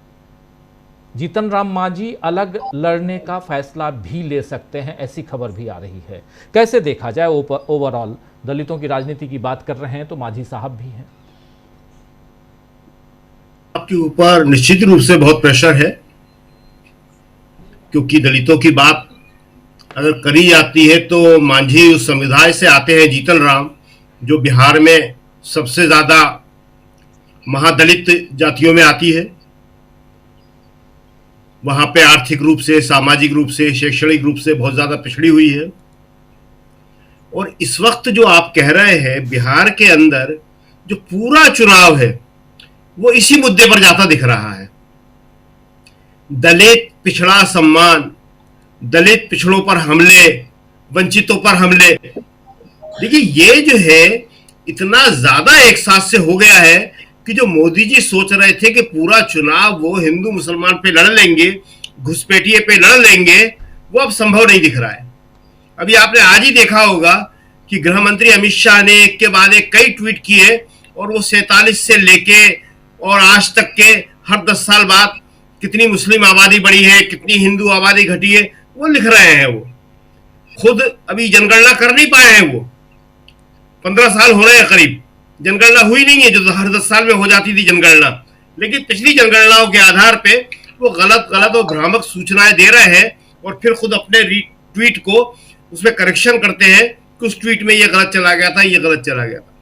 जीतन राम मांझी अलग लड़ने का फैसला भी ले सकते हैं, ऐसी खबर भी आ रही है। कैसे देखा जाए ओवरऑल? दलितों की राजनीति की बात कर रहे हैं तो मांझी साहब भी हैं। आपके ऊपर निश्चित रूप से बहुत प्रेशर है, क्योंकि दलितों की बात अगर करी जाती है तो मांझी उस समुदाय से आते हैं, जीतन राम, जो बिहार में सबसे ज्यादा महादलित जातियों में आती है। वहां पे आर्थिक रूप से, सामाजिक रूप से, शैक्षणिक रूप से बहुत ज्यादा पिछड़ी हुई है। और इस वक्त जो आप कह रहे हैं, बिहार के अंदर जो पूरा चुनाव है वो इसी मुद्दे पर जाता दिख रहा है। दलित पिछड़ा सम्मान, दलित पिछड़ों पर हमले, वंचितों पर हमले। देखिए, ये जो है इतना ज्यादा एक साथ से हो गया है कि जो मोदी जी सोच रहे थे कि पूरा चुनाव वो हिंदू मुसलमान पे लड़ लेंगे, घुसपैठिए पे लड़ लेंगे, वो अब संभव नहीं दिख रहा है। अभी आपने आज ही देखा होगा कि गृह मंत्री अमित शाह ने एक के बाद एक कई ट्वीट किए, और वो 47 से लेके और आज तक के हर 10 साल बाद कितनी मुस्लिम आबादी बढ़ी है, कितनी हिंदू आबादी घटी है, वो लिख रहे हैं। वो खुद अभी जनगणना कर नहीं पाए हैं, वो 15 साल हो रहे हैं करीब, जनगणना हुई नहीं है, जो हर 10 साल में हो जाती थी जनगणना। लेकिन पिछली जनगणनाओं के आधार पे वो गलत और भ्रामक सूचनाएं दे रहे हैं, और फिर खुद अपने ट्वीट को उसमें करेक्शन करते हैं कुछ ट्वीट में ये गलत चला गया था, ये गलत चला गया था।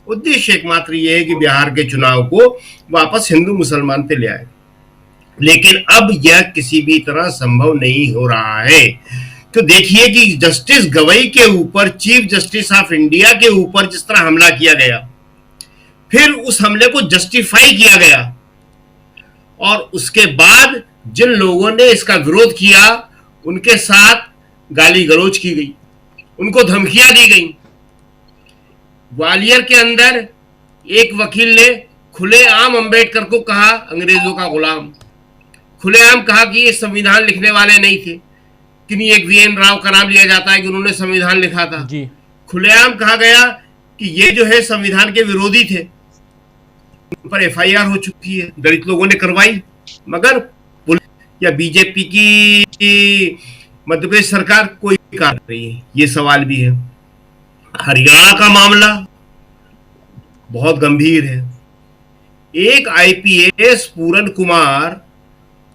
उद्देश्य एकमात्र ये है कि बिहार के चुनाव को वापस हिंदू मुसलमान पे ले आए, लेकिन अब यह किसी भी तरह संभव नहीं हो रहा है। तो देखिए कि जस्टिस गवई के ऊपर, चीफ जस्टिस ऑफ इंडिया के ऊपर जिस तरह हमला किया गया, फिर उस हमले को जस्टिफाई किया गया, और उसके बाद जिन लोगों ने इसका विरोध किया उनके साथ गाली गलौज की गई, उनको धमकियां दी गई। ग्वालियर के अंदर एक वकील ने खुलेआम अंबेडकर को कहा अंग्रेजों का गुलाम, खुलेआम कहा कि ये संविधान लिखने वाले नहीं थे, कि नहीं एक वीएन राव का नाम लिया जाता है कि उन्होंने संविधान लिखा था जी। खुलेआम कहा गया कि ये जो है संविधान के विरोधी थे। उन पर एफआईआर हो चुकी है, दलित लोगों ने करवाई, मगर पुलिस या बीजेपी की मध्य प्रदेश सरकार कोई कार्य कर रही है, ये सवाल भी है। हरियाणा का मामला बहुत गंभीर है। एक आईपीएस पूरन कुमार,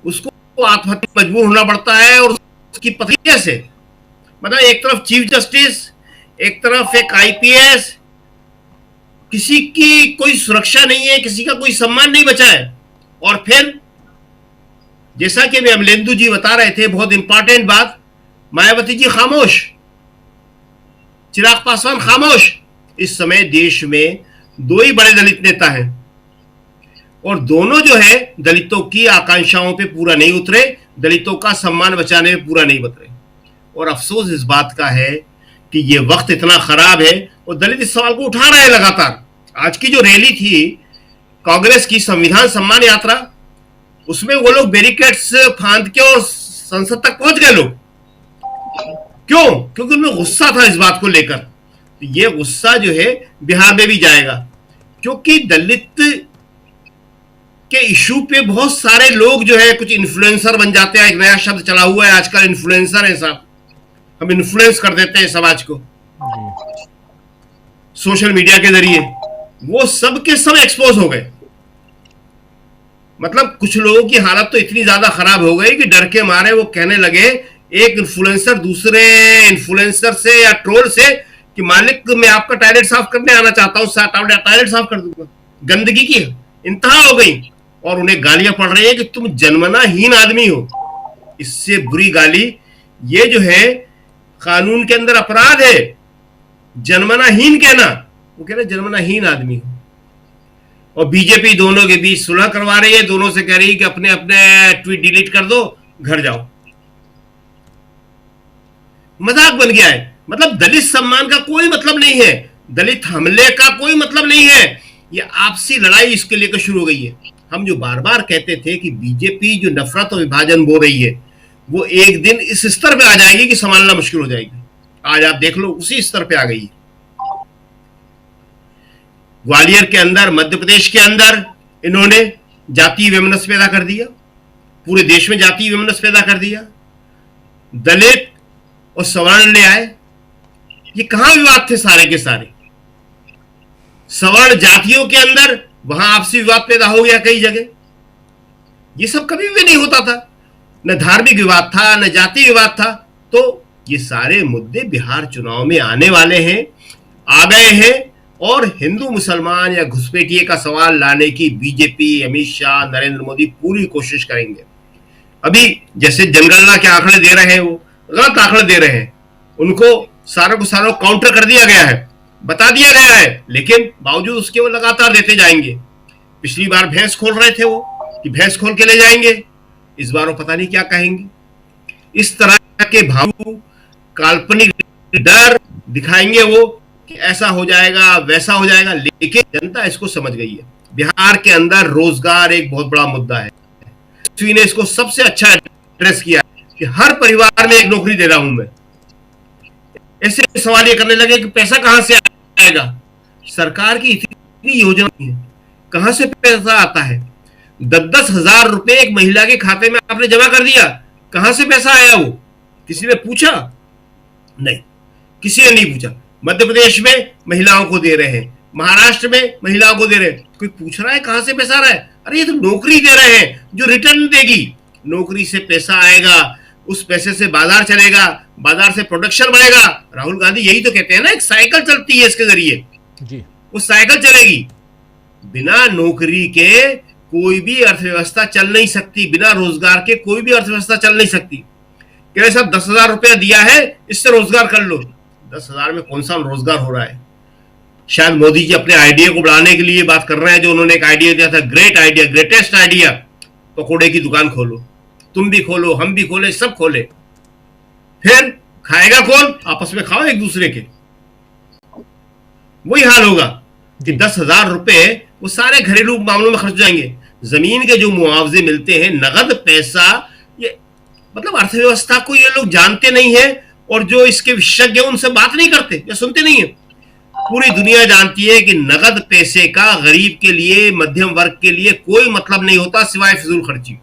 उसको आत्महत्या मजबूर होना पड़ता है, और उसकी पत्नी से, मतलब एक तरफ चीफ जस्टिस, एक तरफ एक आईपीएस, किसी की कोई सुरक्षा नहीं है, किसी का कोई सम्मान नहीं बचा है। और फिर जैसा कि अभी अमलेंदु जी बता रहे थे, बहुत इंपॉर्टेंट बात, मायावती जी खामोश, चिराग पासवान खामोश। इस समय देश में दो ही बड़े दलित नेता हैं, और दोनों जो है दलितों की आकांक्षाओं पे पूरा नहीं उतरे, दलितों का सम्मान बचाने में पूरा नहीं उतरे। और अफसोस इस बात का है कि ये वक्त इतना खराब है, और दलित इस सवाल को उठा रहे हैं लगातार। आज की जो रैली थी कांग्रेस की संविधान सम्मान यात्रा, उसमें वो लोग बैरिकेड्स फांद के और संसद तक पहुंच गए लोग। क्यों? क्योंकि उनमें गुस्सा था इस बात को लेकर। तो ये गुस्सा जो है बिहार में भी जाएगा, क्योंकि दलित के इशू पे बहुत सारे लोग जो है कुछ इन्फ्लुएंसर बन जाते हैं। एक नया शब्द चला हुआ है आजकल, इन्फ्लुएंसर है साहब, हम इन्फ्लुएंस कर देते हैं समाज को सोशल मीडिया के जरिए। वो सब के सब एक्सपोज हो गए। मतलब कुछ लोगों की हालत तो इतनी ज्यादा खराब हो गई कि डर के मारे वो कहने लगे, एक इन्फ्लुएंसर दूसरे इन्फ्लुएंसर से या ट्रोल से, कि मालिक मैं आपका टॉयलेट साफ करने आना चाहता हूं, टॉयलेट साफ कर दूंगा। गंदगी की इंतहा हो गई, और उन्हें गालियां पड़ रही है कि तुम जन्मनाहीन आदमी हो। इससे बुरी गाली ये जो है कानून के अंदर अपराध है, जन्मनाहीन कहना। वो कह रहे जन्मनाहीन आदमी हो। और बीजेपी दोनों के बीच सुलह करवा रही है, दोनों से कह रही है कि अपने अपने ट्वीट डिलीट कर दो, घर जाओ। मजाक बन गया है। मतलब दलित सम्मान का कोई मतलब नहीं है, दलित हमले का कोई मतलब नहीं है, ये आपसी लड़ाई इसके लेकर शुरू हो गई है। हम जो बार बार कहते थे कि बीजेपी जो नफरत और विभाजन बो रही है, वो एक दिन इस स्तर पे आ जाएगी कि संभालना मुश्किल हो जाएगी। आज आप देख लो उसी स्तर पे आ गई है। ग्वालियर के अंदर, मध्य प्रदेश के अंदर इन्होंने जातीय वैमनस्य पैदा कर दिया, पूरे देश में जातीय वैमनस्य पैदा कर दिया। दलित और सवर्ण ले आए, ये कहां विवाद थे सारे के सारे। सवर्ण जातियों के अंदर वहां आपसी विवाद पैदा हो गया कई जगह। ये सब कभी भी नहीं होता था, न धार्मिक विवाद था, न जाति विवाद था। तो ये सारे मुद्दे बिहार चुनाव में आने वाले हैं, आ गए हैं, और हिंदू मुसलमान या घुसपैठिए का सवाल लाने की बीजेपी, अमित शाह, नरेंद्र मोदी पूरी कोशिश करेंगे। अभी जैसे जनगणना के आंकड़े दे रहे हैं, वो गलत आंकड़े दे रहे हैं, उनको सारों को सारों काउंटर कर दिया गया है, बता दिया गया है, लेकिन बावजूद उसके वो लगातार देते जाएंगे। पिछली बार भैंस खोल रहे थे वो कि भैंस खोल के ले जाएंगे, इस बार वो पता नहीं क्या कहेंगे। इस तरह के भावु काल्पनिक डर दिखाएंगे वो कि ऐसा हो जाएगा, वैसा हो जाएगा, लेकिन जनता इसको समझ गई है। बिहार के अंदर रोजगार एक बहुत बड़ा मुद्दा है। ने इसको सबसे अच्छा एड्रेस किया कि हर परिवार में एक नौकरी दे रहा हूं मैं। ऐसे सवाल ये करने लगे कि पैसा कहां से आएगा। सरकार की इतनी योजना है, कहां से पैसा आता है। 10-10 हजार रुपए एक महिला के खाते में आपने जमा कर दिया, कहां से पैसा आया वो किसी ने पूछा? नहीं, किसी ने नहीं पूछा। मध्य प्रदेश में महिलाओं को दे रहे हैं, महाराष्ट्र में महिलाओं को दे रहे हैं, कोई पूछ रहा है कहां से पैसा आ रहा है? अरे ये तो नौकरी दे रहे हैं जो रिटर्न देगी, नौकरी से पैसा आएगा, उस पैसे से बाजार चलेगा, बाजार से प्रोडक्शन बढ़ेगा। राहुल गांधी यही तो कहते हैं ना, एक साइकिल चलती है इसके जरिए जी। वो साइकिल चलेगी। बिना नौकरी के कोई भी अर्थव्यवस्था चल नहीं सकती, बिना रोजगार के कोई भी अर्थव्यवस्था चल नहीं सकती। कह रहे साहब 10,000 रुपया दिया है, इससे रोजगार कर लो। 10,000 में कौन सा रोजगार हो रहा है? शायद मोदी जी अपने आइडिया को बढ़ाने के लिए बात कर रहे हैं। जो उन्होंने एक आइडिया दिया था, ग्रेट आइडिया, ग्रेटेस्ट आइडिया, पकोड़े की दुकान खोलो, तुम भी खोलो, हम भी खोले, सब खोले। फिर खाएगा कौन? आपस में खाओ एक दूसरे के। वही हाल होगा कि 10,000 रुपए वो सारे घरेलू मामलों में खर्च जाएंगे। जमीन के जो मुआवजे मिलते हैं, नगद पैसा, ये मतलब अर्थव्यवस्था को ये लोग जानते नहीं है, और जो इसके विशेषज्ञ उनसे बात नहीं करते या सुनते नहीं है। पूरी दुनिया जानती है कि नगद पैसे का गरीब के लिए, मध्यम वर्ग के लिए कोई मतलब नहीं होता सिवाय फिजूल खर्ची।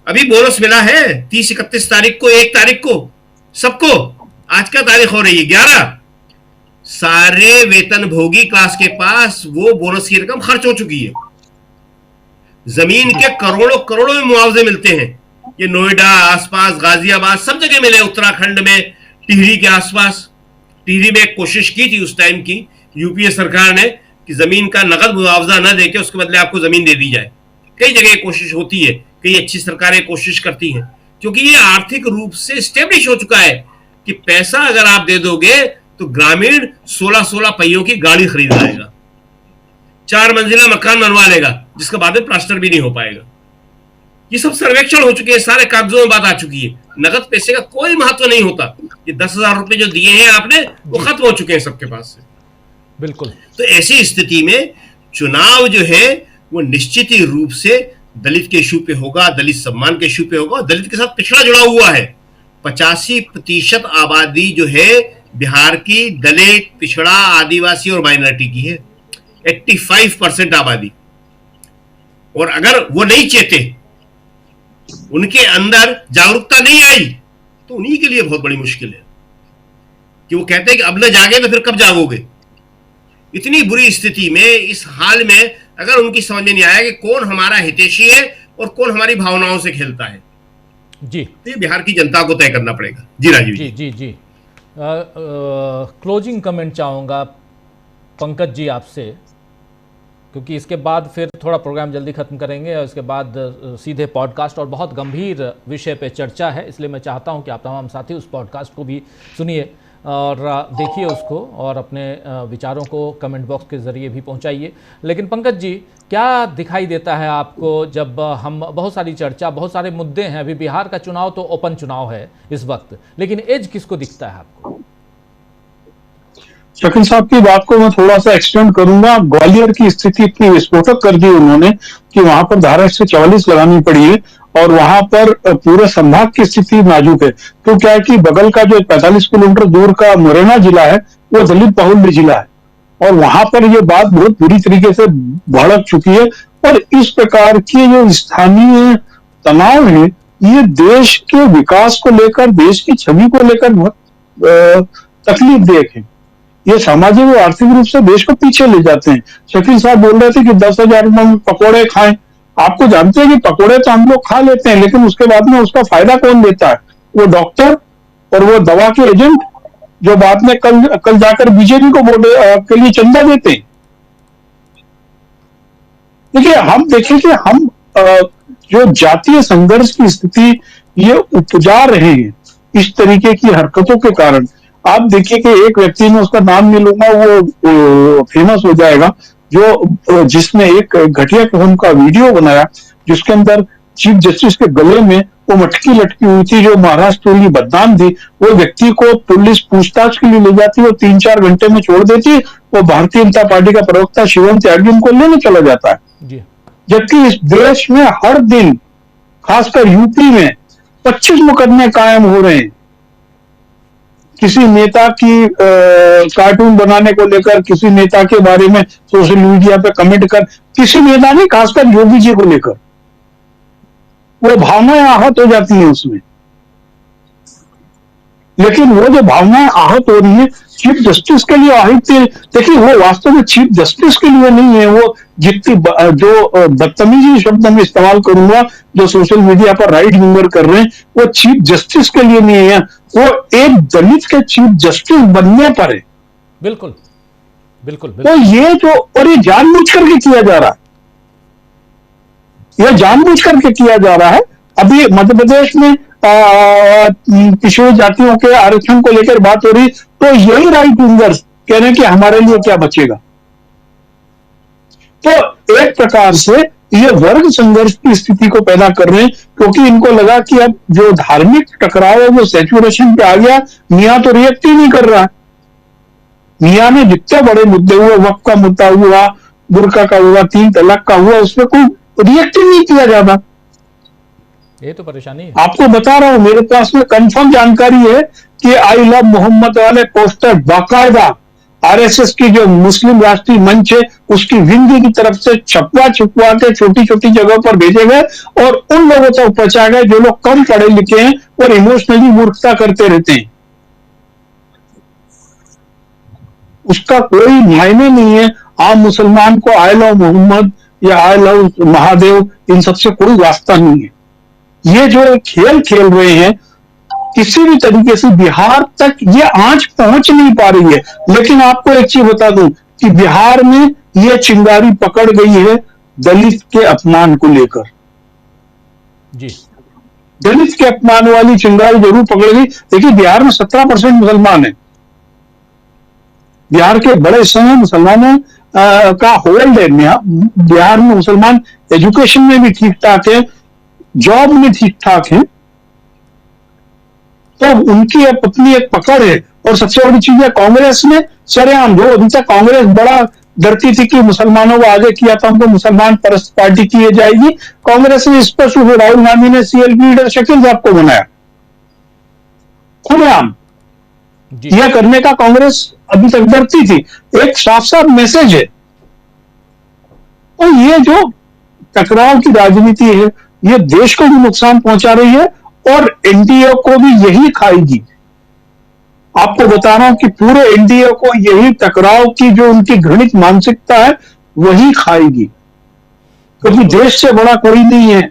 अभी बोनस मिला है 30-31 तारीख को, 1 तारीख को सबको। आज क्या तारीख हो रही है? 11। सारे वेतन भोगी क्लास के पास वो बोनस की रकम खर्च हो चुकी है। जमीन के करोड़ों करोड़ों में मुआवजे मिलते हैं। ये नोएडा आसपास, गाजियाबाद, सब जगह मिले। उत्तराखंड में टिहरी के आसपास, टिहरी में एक कोशिश की थी उस टाइम की यूपीए सरकार ने कि जमीन का नगद मुआवजा न देके उसके बदले आपको जमीन दे दी जाए। कई जगह कोशिश होती है, कई अच्छी सरकारें कोशिश करती हैं, क्योंकि ये आर्थिक रूप से स्टेब्लिश हो चुका है कि पैसा अगर आप दे दोगे तो ग्रामीण 16-16 पहियों की गाड़ी खरीद लाएगा, 4 मंजिला मकान बनवा लेगा, जिसका बाद में प्लास्टर भी नहीं हो पाएगा। ये सब सर्वेक्षण हो चुके हैं, सारे कागजों में बात आ चुकी है। नगद पैसे का कोई महत्व नहीं होता। ये 10,000 रुपए जो दिए हैं आपने, वो खत्म हो चुके हैं सबके पास से। बिल्कुल। तो ऐसी स्थिति में चुनाव जो है वो निश्चित ही रूप से दलित के इशू पे होगा, दलित सम्मान के इशू पे होगा। दलित के साथ पिछड़ा जुड़ा हुआ है। 85% आबादी जो है बिहार की दलित, पिछड़ा, आदिवासी और माइनॉरिटी की है। 85% आबादी। और अगर वो नहीं चेते, उनके अंदर जागरूकता नहीं आई, तो उन्हीं के लिए बहुत बड़ी मुश्किल है कि वो कहते हैं कि अब न जागे तो फिर कब जागोगे। इतनी बुरी स्थिति में, इस हाल में अगर उनकी समझ में नहीं आया कि कौन हमारा हितैषी है और कौन हमारी भावनाओं से खेलता है, जी, तो ये बिहार की जनता को तय करना पड़ेगा। जी राजीव जी जी जी। क्लोजिंग कमेंट चाहूँगा पंकज जी आपसे, क्योंकि इसके बाद फिर थोड़ा प्रोग्राम जल्दी खत्म करेंगे और इसके बाद सीधे पॉडकास्ट और बहुत गंभीर विषय पे चर्चा है। इसलिए मैं चाहता हूं कि आप तमाम साथी उस पॉडकास्ट को भी सुनिए और देखिए उसको, और अपने विचारों को कमेंट बॉक्स के ज़रिए भी पहुंचाइए। लेकिन पंकज जी, क्या दिखाई देता है आपको जब हम बहुत सारी चर्चा, बहुत सारे मुद्दे हैं, अभी बिहार का चुनाव तो ओपन चुनाव है इस वक्त, लेकिन एज किसको दिखता है आपको? शकील साहब की बात को मैं थोड़ा सा एक्सटेंड करूंगा। ग्वालियर की स्थिति इतनी विस्फोटक कर दी उन्होंने कि वहां पर धारा 144 लगानी पड़ी है, और वहां पर पूरे संभाग की स्थिति नाजुक है। तो क्या है कि बगल का जो 45 किलोमीटर दूर का मुरैना जिला है, वो दलित बहुल जिला है, और वहां पर ये बात बहुत बुरी तरीके से भड़क चुकी है। और इस प्रकार के जो स्थानीय तनाव है, ये देश के विकास को लेकर, देश की छवि को लेकर बहुत तकलीफदेह है। ये सामाजिक और आर्थिक रूप से देश को पीछे ले जाते हैं। शकील साहब बोल रहे थे कि 10,000 में पकौड़े खाएं। आपको जानते हैं कि पकौड़े तो हम लोग खा लेते हैं, लेकिन उसके बाद में उसका फायदा कौन लेता है? वो डॉक्टर और वो दवा के एजेंट, जो बाद में कल जाकर बीजेपी को वोट के लिए चंदा देते हैं। देखिए, हम देखें कि हम जो जातीय संघर्ष की स्थिति ये उपजा रहे हैं इस तरीके की हरकतों के कारण। आप देखिए कि एक व्यक्ति में, उसका नाम नहीं लूंगा, वो फेमस हो जाएगा, जो जिसने एक घटिया किस्म का वीडियो बनाया जिसके अंदर चीफ जस्टिस के गले में वो मटकी लटकी हुई थी, जो महाराष्ट्र की बदनाम थी। वो व्यक्ति को पुलिस पूछताछ के लिए ले जाती है, वो 3-4 घंटे में छोड़ देती। वो भारतीय जनता पार्टी का प्रवक्ता शिवम त्यागी उनको लेने चला जाता है। जबकि इस देश में हर दिन, खासकर यूपी में 25 मुकदमे कायम हो रहे हैं किसी नेता की कार्टून बनाने को लेकर, किसी नेता के बारे में सोशल मीडिया पे कमेंट कर, किसी नेता ने, खासकर योगी जी को लेकर, वो भावनाएं आहत हो जाती हैं उसमें। लेकिन वो जो भावनाएं आहत हो रही है, चीफ जस्टिस के लिए आहत है। देखिए, वो वास्तव में चीफ जस्टिस के लिए नहीं है, वो जितनी जो बदतमीजी शब्द मैं इस्तेमाल करूंगा जो सोशल मीडिया पर राइट विंगर कर रहे हैं, वो चीफ जस्टिस के लिए नहीं है, वो एक दलित के चीफ जस्टिस बनने पर है। बिल्कुल बिल्कुल तो बिल्कुल। ये जो, और ये जानबूझ करके किया जा रहा है, यह जानबूझ करके किया जा रहा है। अभी मध्य प्रदेश में पिछड़ी जातियों के आरक्षण को लेकर बात हो रही, तो यही राइट विंगर्स कह रहे हैं कि हमारे लिए क्या बचेगा। तो एक प्रकार से ये वर्ग संघर्ष की स्थिति को पैदा कर रहे हैं, क्योंकि इनको लगा कि अब जो धार्मिक टकराव है वो सैचुरेशन पे आ गया। मियां तो रिएक्ट ही नहीं कर रहा है। मियां ने जितने बड़े मुद्दे हुए, वक्फ का मुद्दा हुआ, बुर्का का हुआ, 3 तलाक का हुआ, उसमें कोई रिएक्ट ही नहीं किया जाता। ये तो परेशानी है। आपको बता रहा हूं, मेरे पास में कंफर्म जानकारी है कि आई लव मोहम्मद वाले पोस्टर बाकायदा आरएसएस की जो मुस्लिम राष्ट्रीय मंच है उसकी विंग की तरफ से छपवा के छोटी छोटी जगहों पर भेजे गए और उन लोगों तक पहुंचा गए जो लोग कम पढ़े लिखे हैं और इमोशनली मूर्खता करते रहते हैं। उसका कोई मायने नहीं है। आम मुसलमान को आई लव मोहम्मद या आई लव महादेव इन सबसे कोई वास्ता नहीं है। ये जो खेल खेल रहे हैं, किसी भी तरीके से बिहार तक ये आंच पहुंच नहीं पा रही है। लेकिन आपको एक चीज बता दूं कि बिहार में ये चिंगारी पकड़ गई है दलित के अपमान को लेकर। जी, दलित के अपमान वाली चिंगारी जरूर पकड़ गई। देखिए, बिहार में 17% मुसलमान है। बिहार के बड़े हिस्से में मुसलमानों का होल्ड है। बिहार में मुसलमान एजुकेशन में भी ठीक ठाक है, जॉब में ठीक ठाक है, तो उनकी अपनी एक पकड़ है। और सबसे बड़ी चीज है, कांग्रेस में सरेआम, जो अभी तक कांग्रेस बड़ा डरती थी कि मुसलमानों को आगे किया था, हमको मुसलमान परस्त पार्टी की जाएगी, कांग्रेस ने स्पष्ट रूप से राहुल गांधी ने सीएलपी लीडर शकील साहब को बनाया खुलेआम। यह करने का कांग्रेस अभी तक डरती थी। एक साफ साफ मैसेज है। और ये जो टकराव की राजनीति है, ये देश को भी नुकसान पहुंचा रही है और एनडीए को भी यही खाएगी। आपको बता रहा हूं कि पूरे एनडीए को यही टकराव की जो उनकी घृणित मानसिकता है वही खाएगी, क्योंकि देश से बड़ा कोई नहीं है।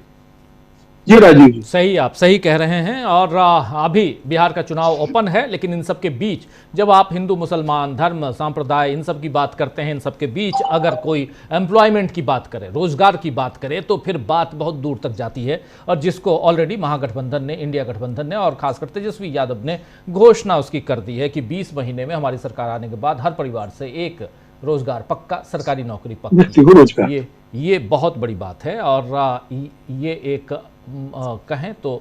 जी राजीव जी, सही, आप सही कह रहे हैं। और अभी बिहार का चुनाव ओपन है, लेकिन इन सब के बीच जब आप हिंदू मुसलमान धर्म सांप्रदाय इन सब की बात करते हैं, इन सब के बीच अगर कोई एम्प्लॉयमेंट की बात करे, रोजगार की बात करे, तो फिर बात बहुत दूर तक जाती है। और जिसको ऑलरेडी महागठबंधन ने, इंडिया गठबंधन ने और खासकर तेजस्वी यादव ने घोषणा उसकी कर दी है कि 20 महीने में हमारी सरकार आने के बाद हर परिवार से एक रोजगार पक्का, सरकारी नौकरी पक्का। ये बहुत बड़ी बात है। और ये एक कहें तो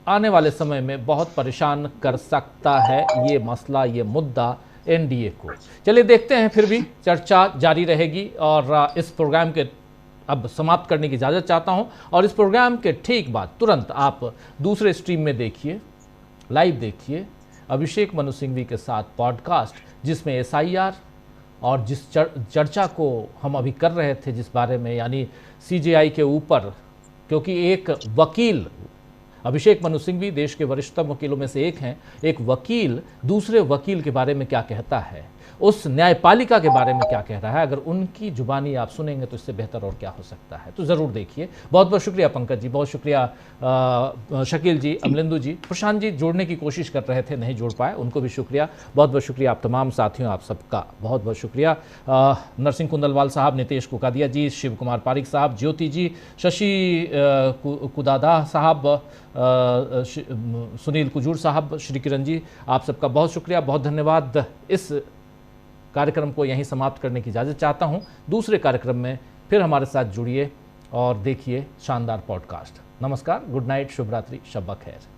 आने वाले समय में बहुत परेशान कर सकता है ये मसला, ये मुद्दा एनडीए को। चलिए देखते हैं, फिर भी चर्चा जारी रहेगी। और इस प्रोग्राम के अब समाप्त करने की इजाज़त चाहता हूं। और इस प्रोग्राम के ठीक बाद तुरंत आप दूसरे स्ट्रीम में देखिए, लाइव देखिए अभिषेक मनु सिंघवी के साथ पॉडकास्ट, जिसमें SIR और जिस चर्चा को हम अभी कर रहे थे, जिस बारे में, यानी CJI के ऊपर, क्योंकि एक वकील, अभिषेक मनु सिंघवी देश के वरिष्ठतम वकीलों में से एक हैं, एक वकील दूसरे वकील के बारे में क्या कहता है, उस न्यायपालिका के बारे में क्या कह रहा है, अगर उनकी जुबानी आप सुनेंगे तो इससे बेहतर और क्या हो सकता है। तो ज़रूर देखिए। बहुत बहुत शुक्रिया पंकज जी, बहुत शुक्रिया शकील जी, अमलिंदु जी, प्रशांत जी जोड़ने की कोशिश कर रहे थे, नहीं जोड़ पाए, उनको भी शुक्रिया। बहुत बहुत शुक्रिया आप तमाम साथियों, आप सबका बहुत बहुत शुक्रिया। नरसिंह कुंदलवाल साहब, नितेश कुकादिया जी, शिव कुमार पारिक साहब, ज्योति जी, शशि कुदादा साहब, सुनील कुजूर साहब, श्री किरण जी, आप सबका बहुत शुक्रिया, बहुत धन्यवाद। इस कार्यक्रम को यहीं समाप्त करने की इजाज़त चाहता हूं। दूसरे कार्यक्रम में फिर हमारे साथ जुड़िए और देखिए शानदार पॉडकास्ट। नमस्कार, गुड नाइट, शुभ रात्रि, शब ब खैर।